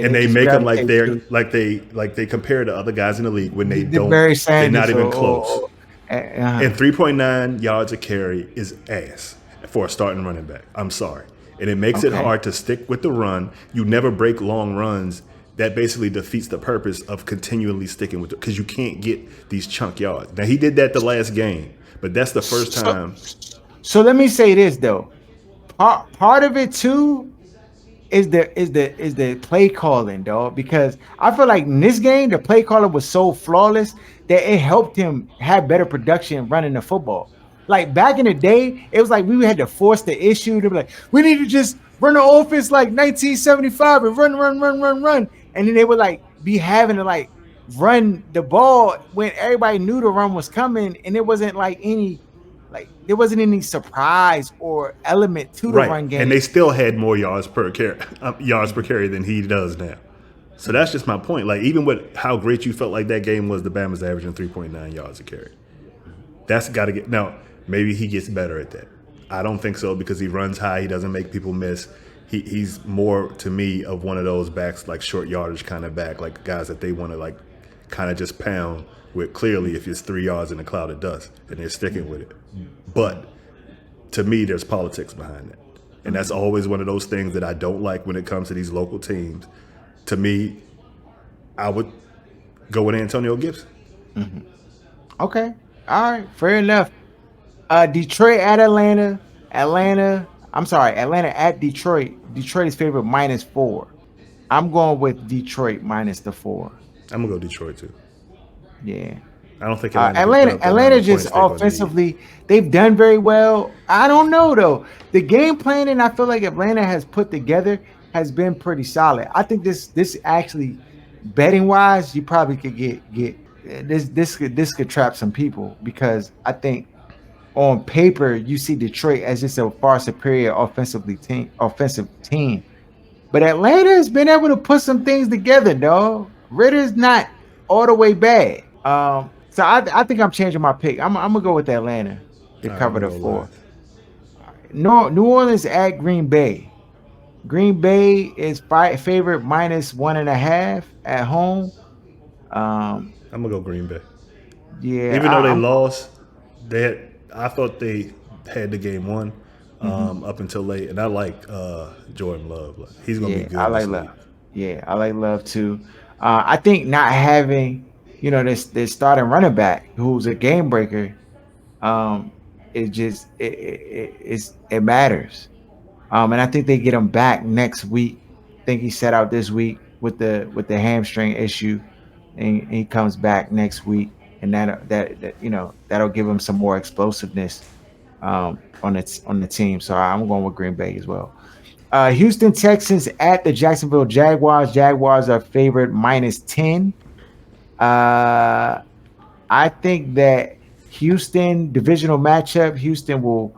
and they they just make them like gravitate they're to like they compare to other guys in the league when they the don't. Barry They're not Sanders even close. uh, And 3.9 yards a carry is ass for a starting running back. I'm sorry. And it makes it okay. hard to stick with the run. You never break long runs. That basically defeats the purpose of continually sticking with it because you can't get these chunk yards. Now, he did that the last game, but that's the first So, time. so let me say this though. Part of it too is the play calling, dog. Because I feel like in this game, the play calling was so flawless that it helped him have better production running the football. Like back in the day, it was like we had to force the issue to be like, we need to just run the offense like 1975 and run. And then they would like be having to like run the ball when everybody knew the run was coming, and it wasn't like there wasn't any surprise or element to the Right. run And game. they still had more yards per carry than he does now. So that's just my point. Like, even with how great you felt like that game was, the Bama's averaging 3.9 yards a carry. That's got to get. Now, maybe he gets better at that. I don't think so because he runs high. He doesn't make people miss. He's more, to me, of one of those backs, like short yardage kind of back, like guys that they want to, like, kind of just pound with clearly if it's 3 yards in a cloud of dust and they're sticking with it. But to me, there's politics behind that. And that's always one of those things that I don't like when it comes to these local teams. To me, I would go with Antonio Gibson. Mm-hmm. Okay. All right. Fair enough. Detroit at Atlanta. I'm sorry. Atlanta at Detroit. Detroit is favorite -4. I'm going with Detroit minus the 4. I'm gonna go Detroit too. Yeah. I don't think Atlanta can put Atlanta, up the amount Atlanta of just points they're gonna need. offensively, they've done very well. I don't know though. The game planning I feel like Atlanta has put together has been pretty solid. I think this actually betting wise, you probably could get this could trap some people because I think on paper you see Detroit as just a far superior offensive team. But Atlanta has been able to put some things together, dog. Ritter's not all the way bad. So I think I'm changing my pick. I'm gonna go with Atlanta to All right, I'm cover gonna the go 4. last. No, New Orleans at Green Bay. Green Bay is favorite -1.5 at home. Um, I'm gonna go Green Bay. yeah, Even though they I'm. lost, I thought they had the game won Mhm. up until late, and I like Jordan Love. Like, he's gonna be Yeah, good I in this like league. Love. Yeah, I like Love too. I think not having this starting running back who's a game breaker, um, it just it matters. And I think they get him back next week. I think he set out this week with the hamstring issue, and he comes back next week, and that'll give him some more explosiveness on the team. So I'm going with Green Bay as well. Houston Texans at the Jacksonville Jaguars. Jaguars are favored -10. Uh, I think that Houston divisional matchup. Houston will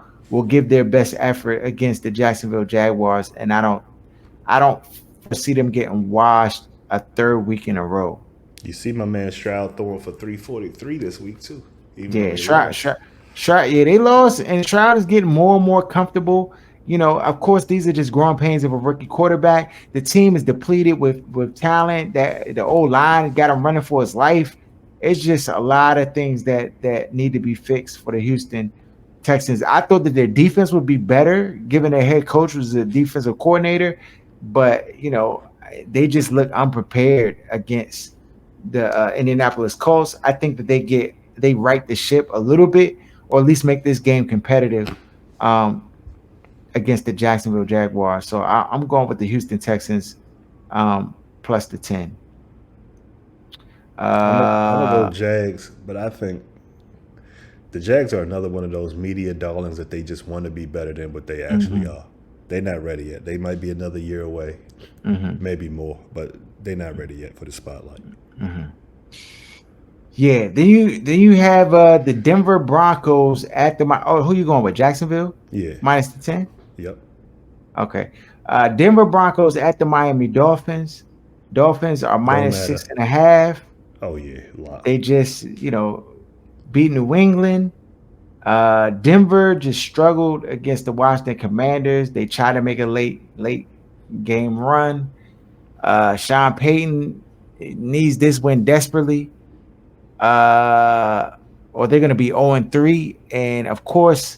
give their best effort against the Jacksonville Jaguars, and I don't foresee them getting washed a third week in a row. You see my man Stroud throwing for 343 this week too, even though Yeah, they lost. Stroud. Yeah, they lost, and Stroud is getting more and more comfortable. Of course, these are just growing pains of a rookie quarterback. The team is depleted with talent. That the old line got him running for his life. It's just a lot of things that need to be fixed for the Houston Texans. I thought that their defense would be better, given their head coach was the defensive coordinator, but they just look unprepared against the Indianapolis Colts. I think that they right the ship a little bit, or at least make this game competitive um, against the Jacksonville Jaguars. So I'm going with the Houston Texans plus the 10. I'm gonna go Uh, Jags, but I think the Jags are another one of those media darlings that they just want to be better than what they actually mhm, are. They're not ready yet. They might be another year away, mhm, maybe more, but they're not ready yet for the spotlight. mhm. Yeah. Then you have the Denver Broncos at the. Oh, who you going with? Jacksonville Yeah. minus the 10. Yep. Okay. Denver Broncos at the Miami Dolphins. Dolphins are Don't minus six matter. and a half. Oh yeah, lock. They just, beat New England. Denver just struggled against the Washington Commanders. They tried to make a late game run. Sean Payton needs this win desperately. Uh, or they're going to be 0-3. And of course,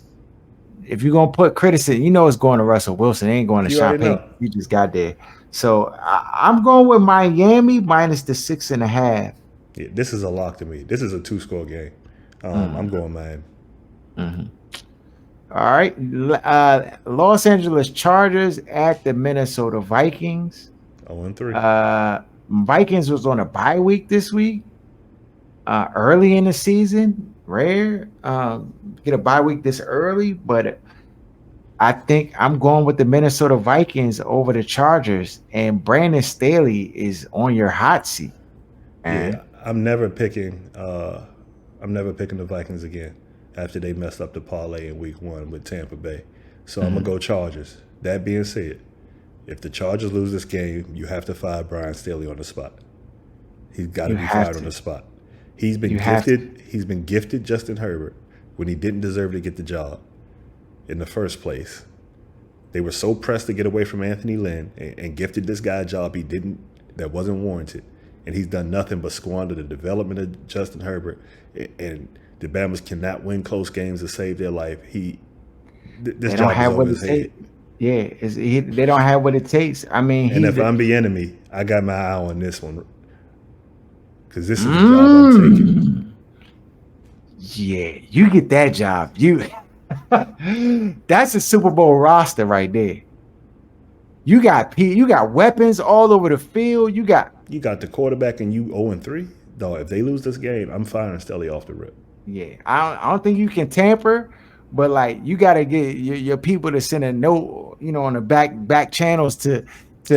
if you're going to put criticism, it's going to Russell Wilson. It ain't going to You Sean already Payton. know. He just got there. So I'm going with Miami minus the 6.5. Yeah, this is a lock to me. This is a two-score game. I'm Mm, going Miami. mhm. All right. Los Angeles Chargers at the Minnesota Vikings. 0-3. Vikings was on a bye week this week. Early in the season, rare. Get a bye week this early, but I think I'm going with the Minnesota Vikings over the Chargers, and Brandon Staley is on your hot seat, man. Yeah, I'm never picking. I'm never picking the Vikings again after they messed up the parlay in Week 1 with Tampa Bay. So I'm gonna Mhm. go Chargers. That being said, if the Chargers lose this game, you have to fire Brian Staley on the spot. He's got to You be have fired on to. the spot. He's been You have to. gifted. He's been gifted Justin Herbert when he didn't deserve to get the job in the first place. They were so pressed to get away from Anthony Lynn and gifted this guy a job that wasn't warranted, and he's done nothing but squander the development of Justin Herbert. And the Bama's cannot win close games to save their life. They This don't job is have what over it his head. takes. Yeah, they don't have what it takes. I mean, And he's if the. I'm the enemy, I got my eye on this one because this is the job I'm taking. Mm, yeah, you get that job. You that's a Super Bowl roster right there. You got weapons all over the field. You got You got the quarterback and you 0-3. Dog, if they lose this game, I'm firing Stelly off the rip. yeah. I don't think you can tamper, but like you got to get your people to send a note, on the back channels to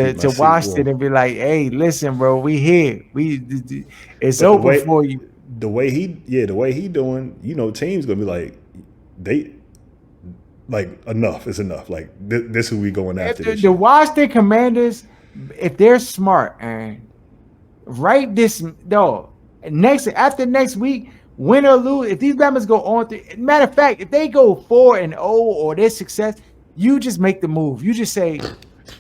Keep my to seat Washington warm. and be like, hey, listen, bro, we here. It's But open for you. the way he doing, teams gonna be like, they like enough is enough. Like this who we going If after the, this the year. Washington Commanders, if they're smart, and right this dog next after next week, win or lose, if these Bama's go on through, matter of fact, if they go 4-0 or their success, you just make the move. You just say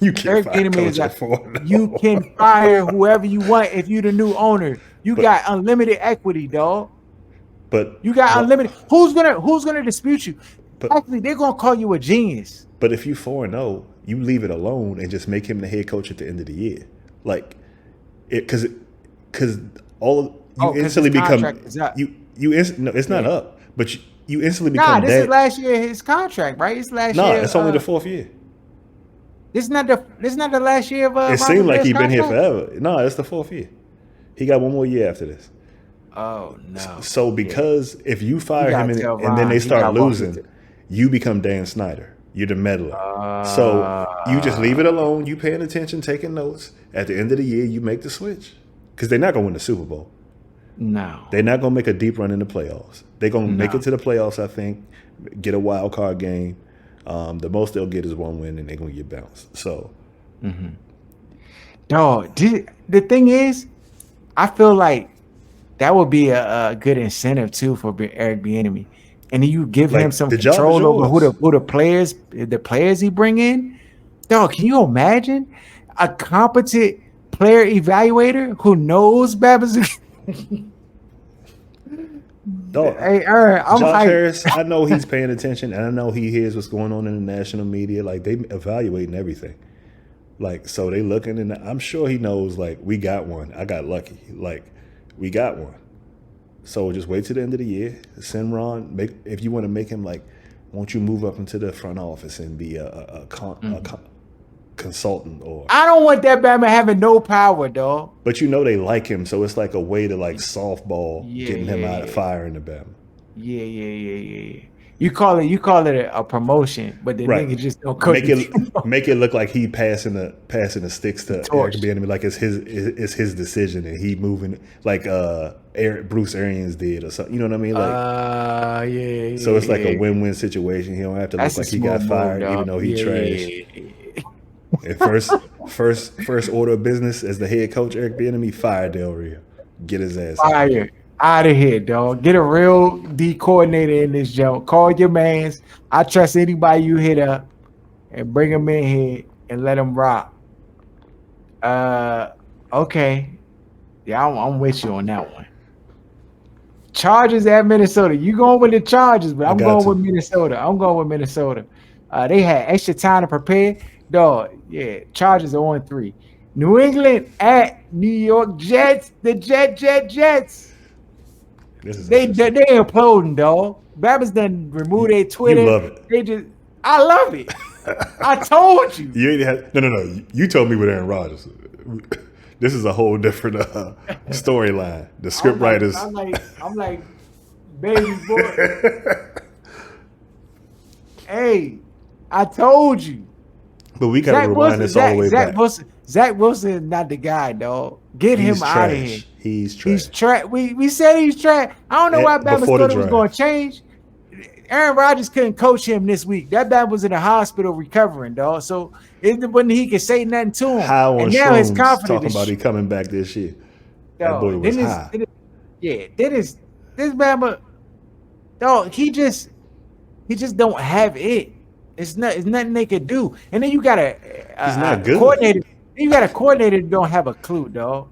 You can't Eric fire Bieniemy is coach like, at 4. you can fire whoever you want if you're the new owner. You But got unlimited equity, dog. but You got what unlimited. Who's gonna dispute you? but Actually, they're gonna call you a genius. but if you 4-0, you leave it alone and just make him the head coach at the end of the year. Like it because all you Oh, because his instantly become contract is up. no, it's not Yeah. up, but you instantly Nah, become this is that. last year his contract, right? It's last Nah, year. it's only the fourth year. This is not the last year of It Ron seemed like Rivera's he been here contract. forever. No, it's the fourth year. He got one more year after this. Oh no, So yeah, because if you you fire him gotta tell and then they Ron he start got to walk losing, into. you become Dan Snyder. You're the meddler. So you just leave Uh, it alone. You paying attention, taking notes. At the end of the year, you make the switch because they're not gonna win the Super Bowl. no, They're not gonna make a deep run in the playoffs. They're gonna make no. it to the playoffs. I think get a wild card game. The most they'll get is one win, and they're gonna get bounced. So Dog, the thing is, I feel like that would be a good incentive too for Eric Bieniemy, and then you give him like some the job is control over yours. who the players he bring in. Dog, can you imagine a competent player evaluator who knows Babs? Dog, Hey, Aaron, I'm Josh hyped. Harris, I know he's paying attention, and I know he hears what's going on in the national media. Like they evaluating everything. Like so, they looking, and I'm sure he knows. Like we got one. I got lucky. Like we got one. So just wait till the end of the year. Send Ron. If you want to make him like, won't you move up into the front office and be a consultant or? I don't want that Batman having no power, dog. But they like him, so it's like a way to like softball Yeah, getting him yeah, out of yeah. firing the Bama. Yeah. You call it a promotion, but the Right. nigga just don't coach Make it look like he passing the sticks to Eric torch. Bieniemy like it's his decision and he moving like Bruce Arians did or something. You know what I mean? Like so it's like a Yeah. win-win situation. He don't have to look That's a like he got smooth move, fired even dog. though he trash. Yeah. And first order of business as the head coach Eric Bieniemy fire Del Rio. Get his ass out. Fire. Out of here, dog. Get a real D coordinator in this joint. Call your mans. I trust anybody you hit up and bring them in here and let them rock. Okay. Yeah, I'm with you on that one. Chargers at Minnesota. You going with the Chargers, but I I'm got going with to. Minnesota. They had extra time to prepare. Dog, yeah. Chargers are on 3. New England at New York Jets. The Jets. This is They interesting. imploding, dog. Babbitt's done removed their You Twitter. love it. I love it. I told you. You ain't had no. You told me with Aaron Rodgers. This is a whole different storyline. The script writers. I'm like, baby boy. Hey, I told you. But we gotta rewind this all the way back. Zach Wilson is not the guy, dog. Get He's him out of here. trash. He's trash. He's trash. We said he's trash. I don't know why Bama Before the thought it was draft. going to change. Aaron Rodgers couldn't coach him this week. That man was in the hospital recovering, dog. So it wasn't he could say nothing to him. High on and now his shrooms confidence talking is about he coming back this year. That dog. boy was Then high. this Bama, dog. He just don't have it. It's nothing they could do. And then you got He's not good. coordinator. You got a coordinator that don't have a clue, dog.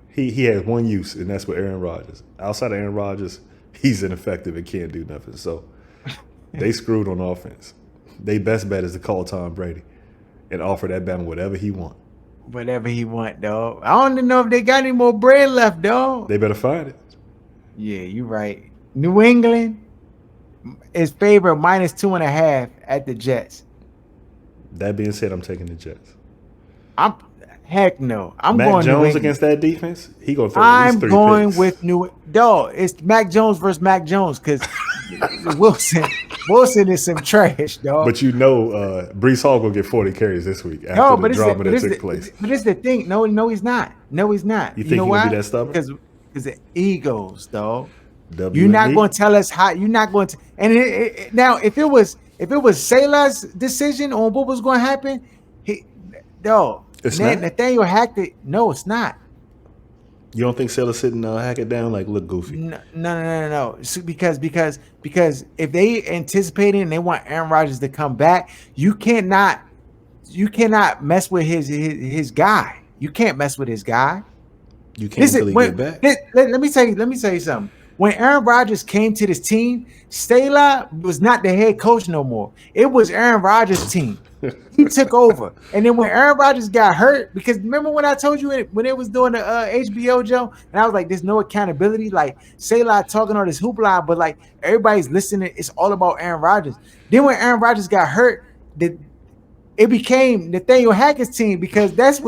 He has one use, and that's with Aaron Rodgers. Outside of Aaron Rodgers, he's ineffective and can't do nothing. So they screwed on offense. They best bet is to call Tom Brady and offer that Bama whatever he want. Whatever he want, dog. I don't even know if they got any more bread left, dog. They better find it. Yeah, you right. New England is favorite -2.5 at the Jets. That being said, I'm taking the Jets. I'm heck no. I'm Mac going New Jones England. against that defense, he gonna throw at least I'm three going picks. with New dog. It's Mac Jones versus Mac Jones because Wilson is some trash, dog. But you know, Brees Hall gonna get 40 carries this week after No, the but drama that took place. it's the thing. No, no, he's not. No, he's not. You You think know he gonna be why? that stubborn? Because the egos, dog. W You're and not E. going to tell us how. You're not going to. And now, if it was Salah's decision on what was going to happen, dog. It's not? Nathaniel Hackett. No, it's not. You don't think Sailor sitting Hackett down like look goofy? No. So because if they anticipating and they want Aaron Rodgers to come back, you cannot mess with his guy. You can't mess with his guy. You can't until he get back. Let me tell you something. When Aaron Rodgers came to this team, Salah was not the head coach no more. It was Aaron Rodgers' team. He took over. And then when Aaron Rodgers got hurt, because remember when I told you when it was doing the HBO, Joe, and I was like, there's no accountability. Like, Salah talking all this hoopla, but like everybody's listening. It's all about Aaron Rodgers. Then when Aaron Rodgers got hurt, it became Nathaniel Hackett's team because that's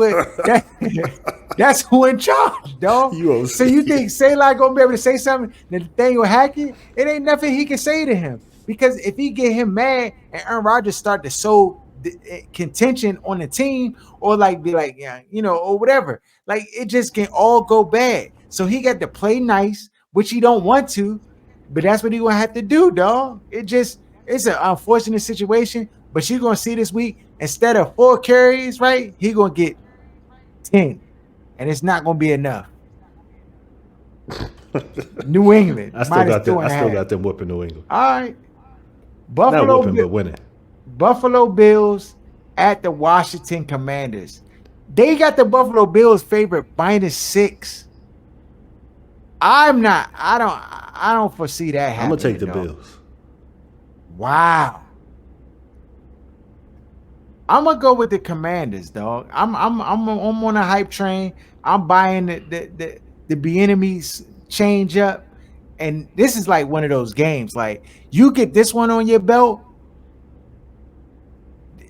who in charge, dog. So you think Salah gonna be able to say something to Nathaniel Hackett? It ain't nothing he can say to him because if he get him mad and Aaron Rodgers start to sow contention on the team or like be like, yeah, or whatever, like it just can all go bad. So he got to play nice, which he don't want to, but that's what he gonna have to do, dog. It's an unfortunate situation. But you're going to see this week, instead of 4 carries, right, he's going to get 10. And it's not going to be enough. New England. I still got them whooping New England. All right. Not whooping, but winning. Buffalo Bills at the Washington Commanders. They got the Buffalo Bills favorite -6. I don't foresee that happening. I'm going to take the dog. Bills. Wow. I'm gonna go with the Commanders, dog. I'm on a hype train. I'm buying the enemies change up, and this is like one of those games. Like you get this one on your belt.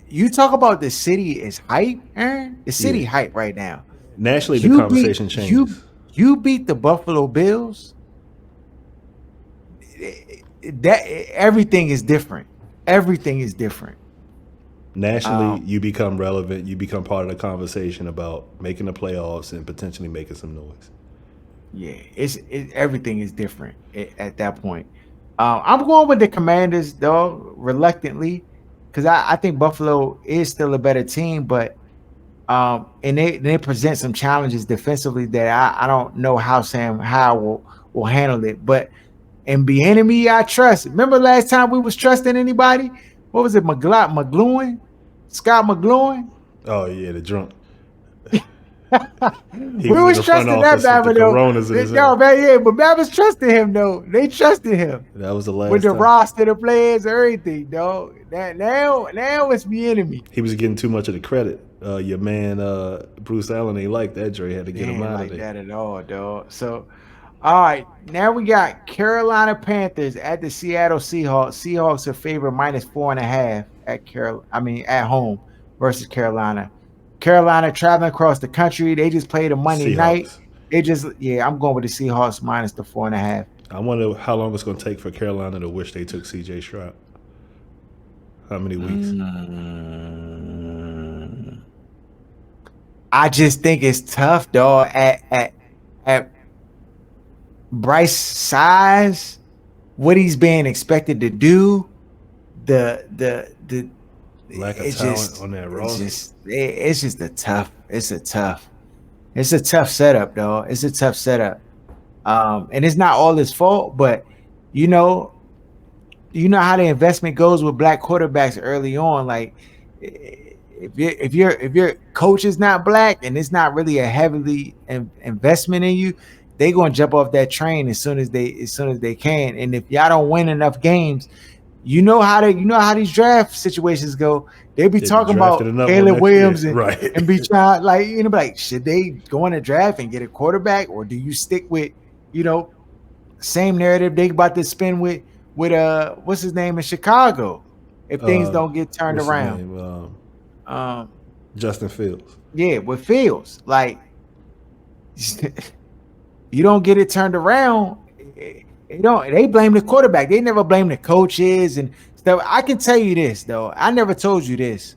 You talk about the city is hype, Aaron. The city hype right now. Nationally, the conversation changes. You beat the Buffalo Bills. That everything is different. Everything is different. Nationally, you become relevant. You become part of the conversation about making the playoffs and potentially making some noise. Yeah, everything is different at that point. I'm going with the Commanders, though, reluctantly, because I think Buffalo is still a better team, but and they present some challenges defensively that I don't know how Sam Howell will handle it. But in the enemy, I trust. Remember last time we was trusting anybody? What was it, McLuhan? Scott McLuhan? Oh, yeah, the drunk. We was trusting that Bama, though. No, man, yeah, but Bama's trusting him, though. They trusted him. That was the last with the time. roster, the players, everything, dog. Now it's the enemy. He was getting too much of the credit. Your man, Bruce Allen, ain't like that. Dre had to get him out of there. That at all, dog. So, all right, now we got Carolina Panthers at the Seattle Seahawks. Seahawks are favored -4.5 at home versus Carolina. Carolina traveling across the country. They just played a Monday night. I'm going with the Seahawks -4.5. I wonder how long it's going to take for Carolina to wish they took C.J. Stroud. How many weeks? I just think it's tough, dog. At Bryce's size, what he's being expected to do, the lack of talent on that roster. It's just a tough setup, dog. It's a tough setup. And it's not all his fault, but you know how the investment goes with black quarterbacks early on. Like if your coach is not black and it's not really a heavily investment in you, they gonna jump off that train as soon as they can. And if y'all don't win enough games, you know how these draft situations go. They be They be talking drafting about another one Caleb next year, Williams right? and be trying like like should they go in a draft and get a quarterback or do you stick with you know same narrative they about to spin with what's his name in Chicago if things uh, don't get turned what's his around. name? Um, Justin Fields. yeah, with Fields like you don't get it turned around. They don't. They blame the quarterback. They never blame the coaches and stuff. I can tell you this though. I never told you this.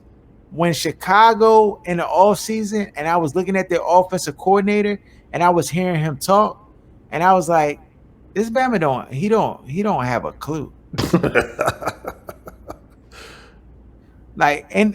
When Chicago in the off season, and I was looking at their offensive coordinator, and I was hearing him talk, and I was like, "This Bama don't have a clue." Like and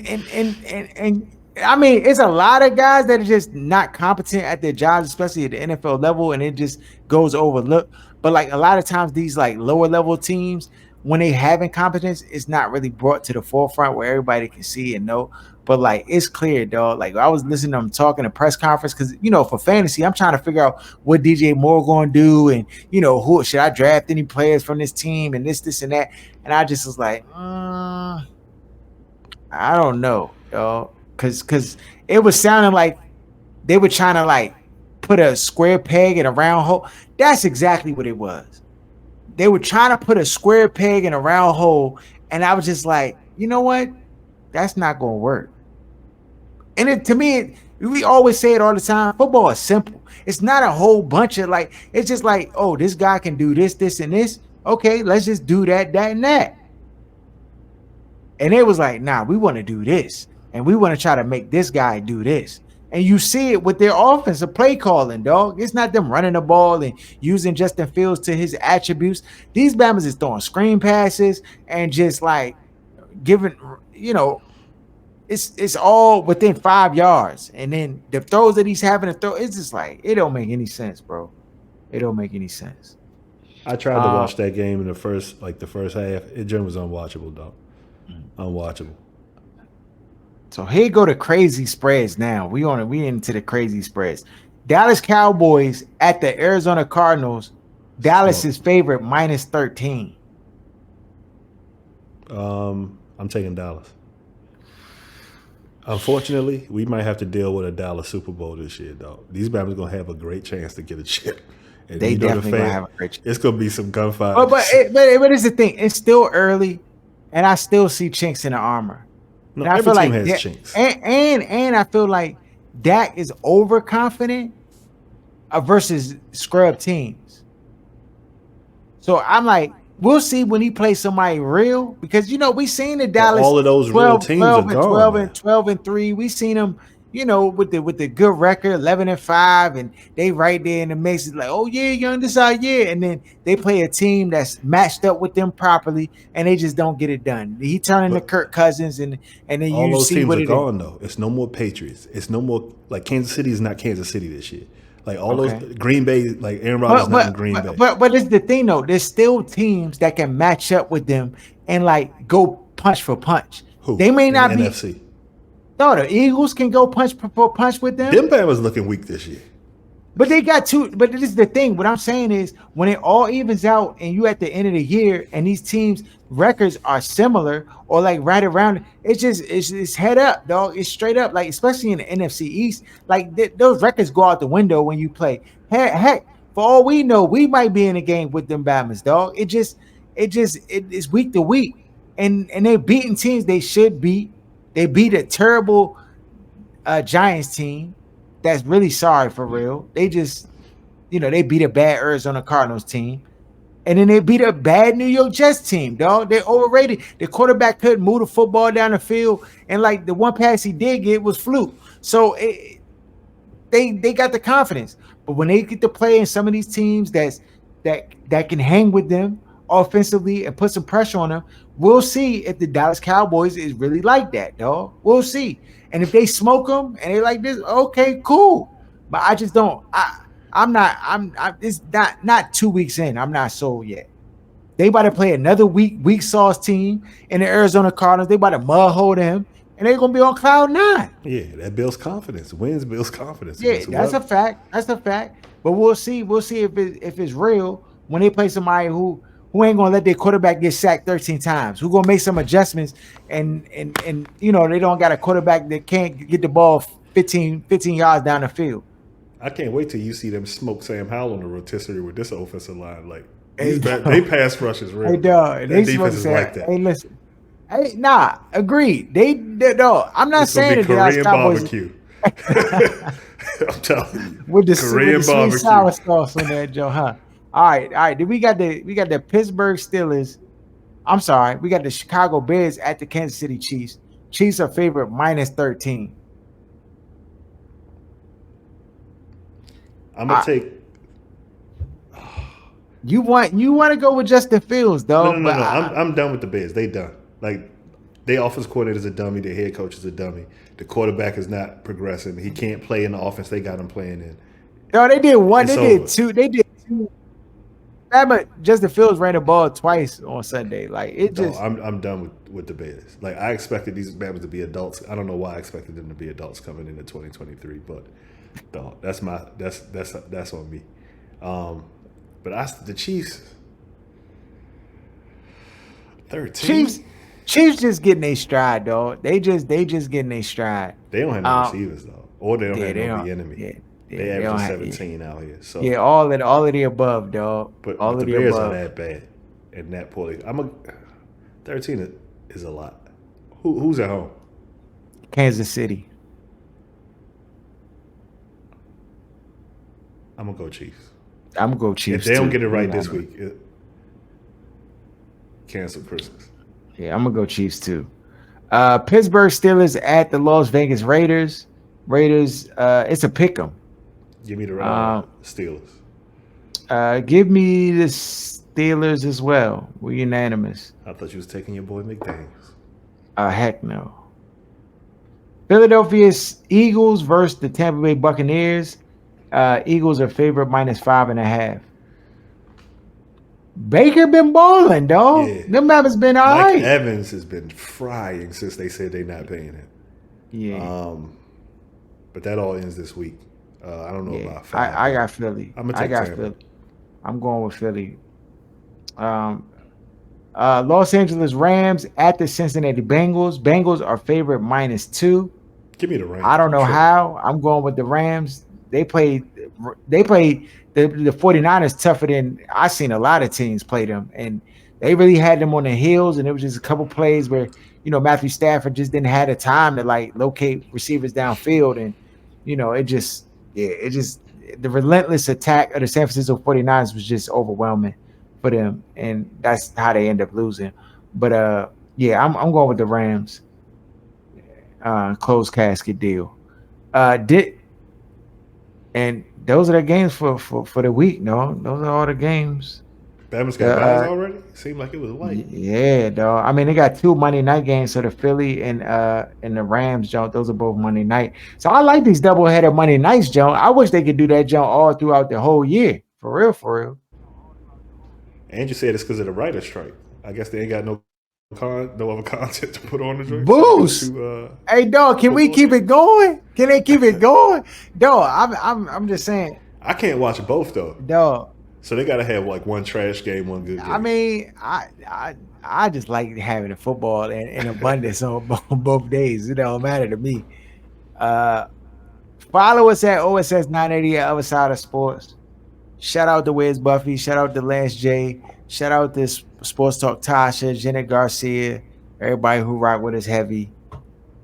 I mean, it's a lot of guys that are just not competent at their jobs, especially at the NFL level, and it just goes overlooked. But like a lot of times, these like lower level teams, when they have incompetence, it's not really brought to the forefront where everybody can see and know. But like it's clear, dog. Like I was listening to them talking at press conference because for fantasy, I'm trying to figure out what DJ Moore going to do, and who should I draft any players from this team, and this, and that. And I just was like, I don't know, yo, because it was sounding like they were trying to like put a square peg in a round hole. That's exactly what it was. They were trying to put a square peg in a round hole, and I was just like, you know what? That's not gonna work. And to me, we always say it all the time. Football is simple. It's not a whole bunch of like. It's just like, oh, this guy can do this, this, and this. Okay, let's just do that, that, and that. And it was like, nah, we want to do this. And we want to try to make this guy do this. And you see it with their offensive play calling, dog. It's not them running the ball and using Justin Fields to his attributes. These Bammers is throwing screen passes and just like giving, it's all within 5 yards. And then the throws that he's having to throw, it's just like, it don't make any sense, bro. It don't make any sense. I tried to watch that game in the first half. It just was unwatchable, dog. Unwatchable. So here go the crazy spreads now. We into the crazy spreads. Dallas Cowboys at the Arizona Cardinals. Dallas is favorite -13. I'm taking Dallas. Unfortunately, we might have to deal with a Dallas Super Bowl this year, dog. These Bama's gonna have a great chance to get a chip. And They definitely gonna have a great chance. It's gonna be some gunfire. But here's the thing. It's still early, and I still see chinks in the armor. No, And I every feel team like has chinks. and I feel like Dak is overconfident versus scrub teams. So I'm like, we'll see when he plays somebody real because we seen the Dallas all of those 12, real teams 12 are and gone, 12 man. and 12 and 3. We seen them, with the good record, 11-5, and they right there in the mix. It's like, oh yeah, young this our year, and then they play a team that's matched up with them properly, and they just don't get it done. He turning to Kirk Cousins, and then All you those see teams what are it gone is. though. It's no more Patriots. It's no more like Kansas City is not Kansas City this year. Like all Okay. those Green Bay, like Aaron Rodgers not in Green Bay. But this is the thing though. There's still teams that can match up with them and like go punch for punch. Who They may in not the be. NFC? No, the Eagles can go punch for punch with them. Them Bama's looking weak this year. But they got two. But this is the thing. What I'm saying is, when it all evens out, and you at the end of the year, and these teams' records are similar or like right around, it's head up, dog. It's straight up. Like especially in the NFC East, like those records go out the window when you play. Heck, for all we know, we might be in a game with them Bama's, dog. It's week to week, and they're beating teams they should beat. They beat a terrible Giants team that's really sorry for real. They just, they beat a bad Arizona Cardinals team. And then they beat a bad New York Jets team, dog. They're overrated. The quarterback couldn't move the football down the field. And like the one pass he did get was fluke. So they got the confidence. But when they get to play in some of these teams that can hang with them offensively and put some pressure on them, we'll see if the Dallas Cowboys is really like that, dog. We'll see. And if they smoke them and they like this, okay, cool. But I just don't. It's not 2 weeks in. I'm not sold yet. They about to play another weak sauce team in the Arizona Cardinals. They about to mud hold them, and they're gonna be on cloud 9. Yeah, that builds confidence. Wins builds confidence. Yeah, that's a fact. That's a fact. But we'll see. We'll see if it's real when they play somebody who who ain't gonna let their quarterback get sacked 13 times? Who gonna make some adjustments and they don't got a quarterback that can't get the ball 15 yards down the field. I can't wait till you see them smoke Sam Howell on the rotisserie with this offensive line. Like Hey, they pass rush is hey, real. dog, That they defense supposed to is say, like that. hey, listen, hey, nah, agreed. No, I'm not It's gonna be saying that the Dallas Korean Cowboys barbecue. I'm telling you, with the Korean sweet barbecue. sour sauce on that, Joe, huh? All right. Then we got the Pittsburgh Steelers. I'm sorry, we got the Chicago Bears at the Kansas City Chiefs. Chiefs are favorite -13. I'm gonna I, take. you want to go with Justin Fields, No, though, no, no, but no. I'm done with the Bears. They done. Like their offense coordinator is a dummy. Their head coach is a dummy. The quarterback is not progressing. He can't play in the offense they got him playing in. no, they did one, It's they did over. two, they did two. But Justin Fields ran the ball twice on Sunday. Like it No, just I'm done with the Bears. Like I expected these Bama's to be adults. I don't know why I expected them to be adults coming into 2023, but no, that's on me. Um, but the Chiefs 13. Chiefs Chiefs just getting a stride, dog. They just getting a stride. They don't have no Um, receivers though, or they don't yeah, have they no don't. B enemy. Yeah, They they don't averaging have. Yeah, 17 out here. So, yeah, all of the above, dog. but All the of the Bears are above. that bad and that poorly. 13 is a lot. Who's at home? Kansas City. I'm gonna go Chiefs. I'm gonna go If Chiefs they don't too. get it You right know, this week, cancel Christmas. yeah, I'm gonna go Chiefs too. Pittsburgh Steelers at the Las Vegas Raiders. Raiders. It's a pick 'em. Give me the Um, Steelers. give me the Steelers as well. We're unanimous. I thought you was taking your boy McDaniels. Heck no. Philadelphia Eagles versus the Tampa Bay Buccaneers. Eagles are favorite -5.5. Baker been balling, dog. Yeah, Them has been all Mike right. Evans has been frying since they said they're not paying him. Yeah, But that all ends this week. I don't know yeah. about Philly. I got Philly. I'm gonna I take got Tampa. Philly. I'm going with Philly. Um, Los Angeles Rams at the Cincinnati Bengals. Bengals are favorite -2. Give me the I Rams. don't You know tripping? how. I'm going with the Rams. They played the 49ers tougher than I've seen a lot of teams play them. And they really had them on the heels. And it was just a couple plays where, Matthew Stafford just didn't have the time to like locate receivers downfield. And, the relentless attack of the San Francisco 49ers was just overwhelming for them. And that's how they end up losing. But yeah, I'm going with the Rams. Closed casket deal. Did and those are the games for the week. No, those are all the games. Bama's got The buys already. Seemed like it was light. Yeah, dog. I mean, they got two Monday night games. So the Philly and the Rams, Joe. Those are both Monday night. So I like these doubleheader Monday nights, Joe. I wish they could do that, Joe, all throughout the whole year. For real, for real. And you said it's because of the writer's strike. I guess they ain't got no other content to put on the joint, so they got Boost. two Hey, dog. Can we football keep it games. going? Can they keep it going, dog? I'm just saying, I can't watch both though, dog. so they got to have like one trash game, one good I game. mean, I just like having the football in abundance on both days. It don't matter to me. Uh, Follow us at OSS 980 at Other Side of Sports. Shout out to Wiz Buffy. Shout out to Lance J. Shout out to Sports Talk Tasha, Jenna Garcia, everybody who rock with us heavy.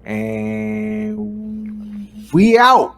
And we out.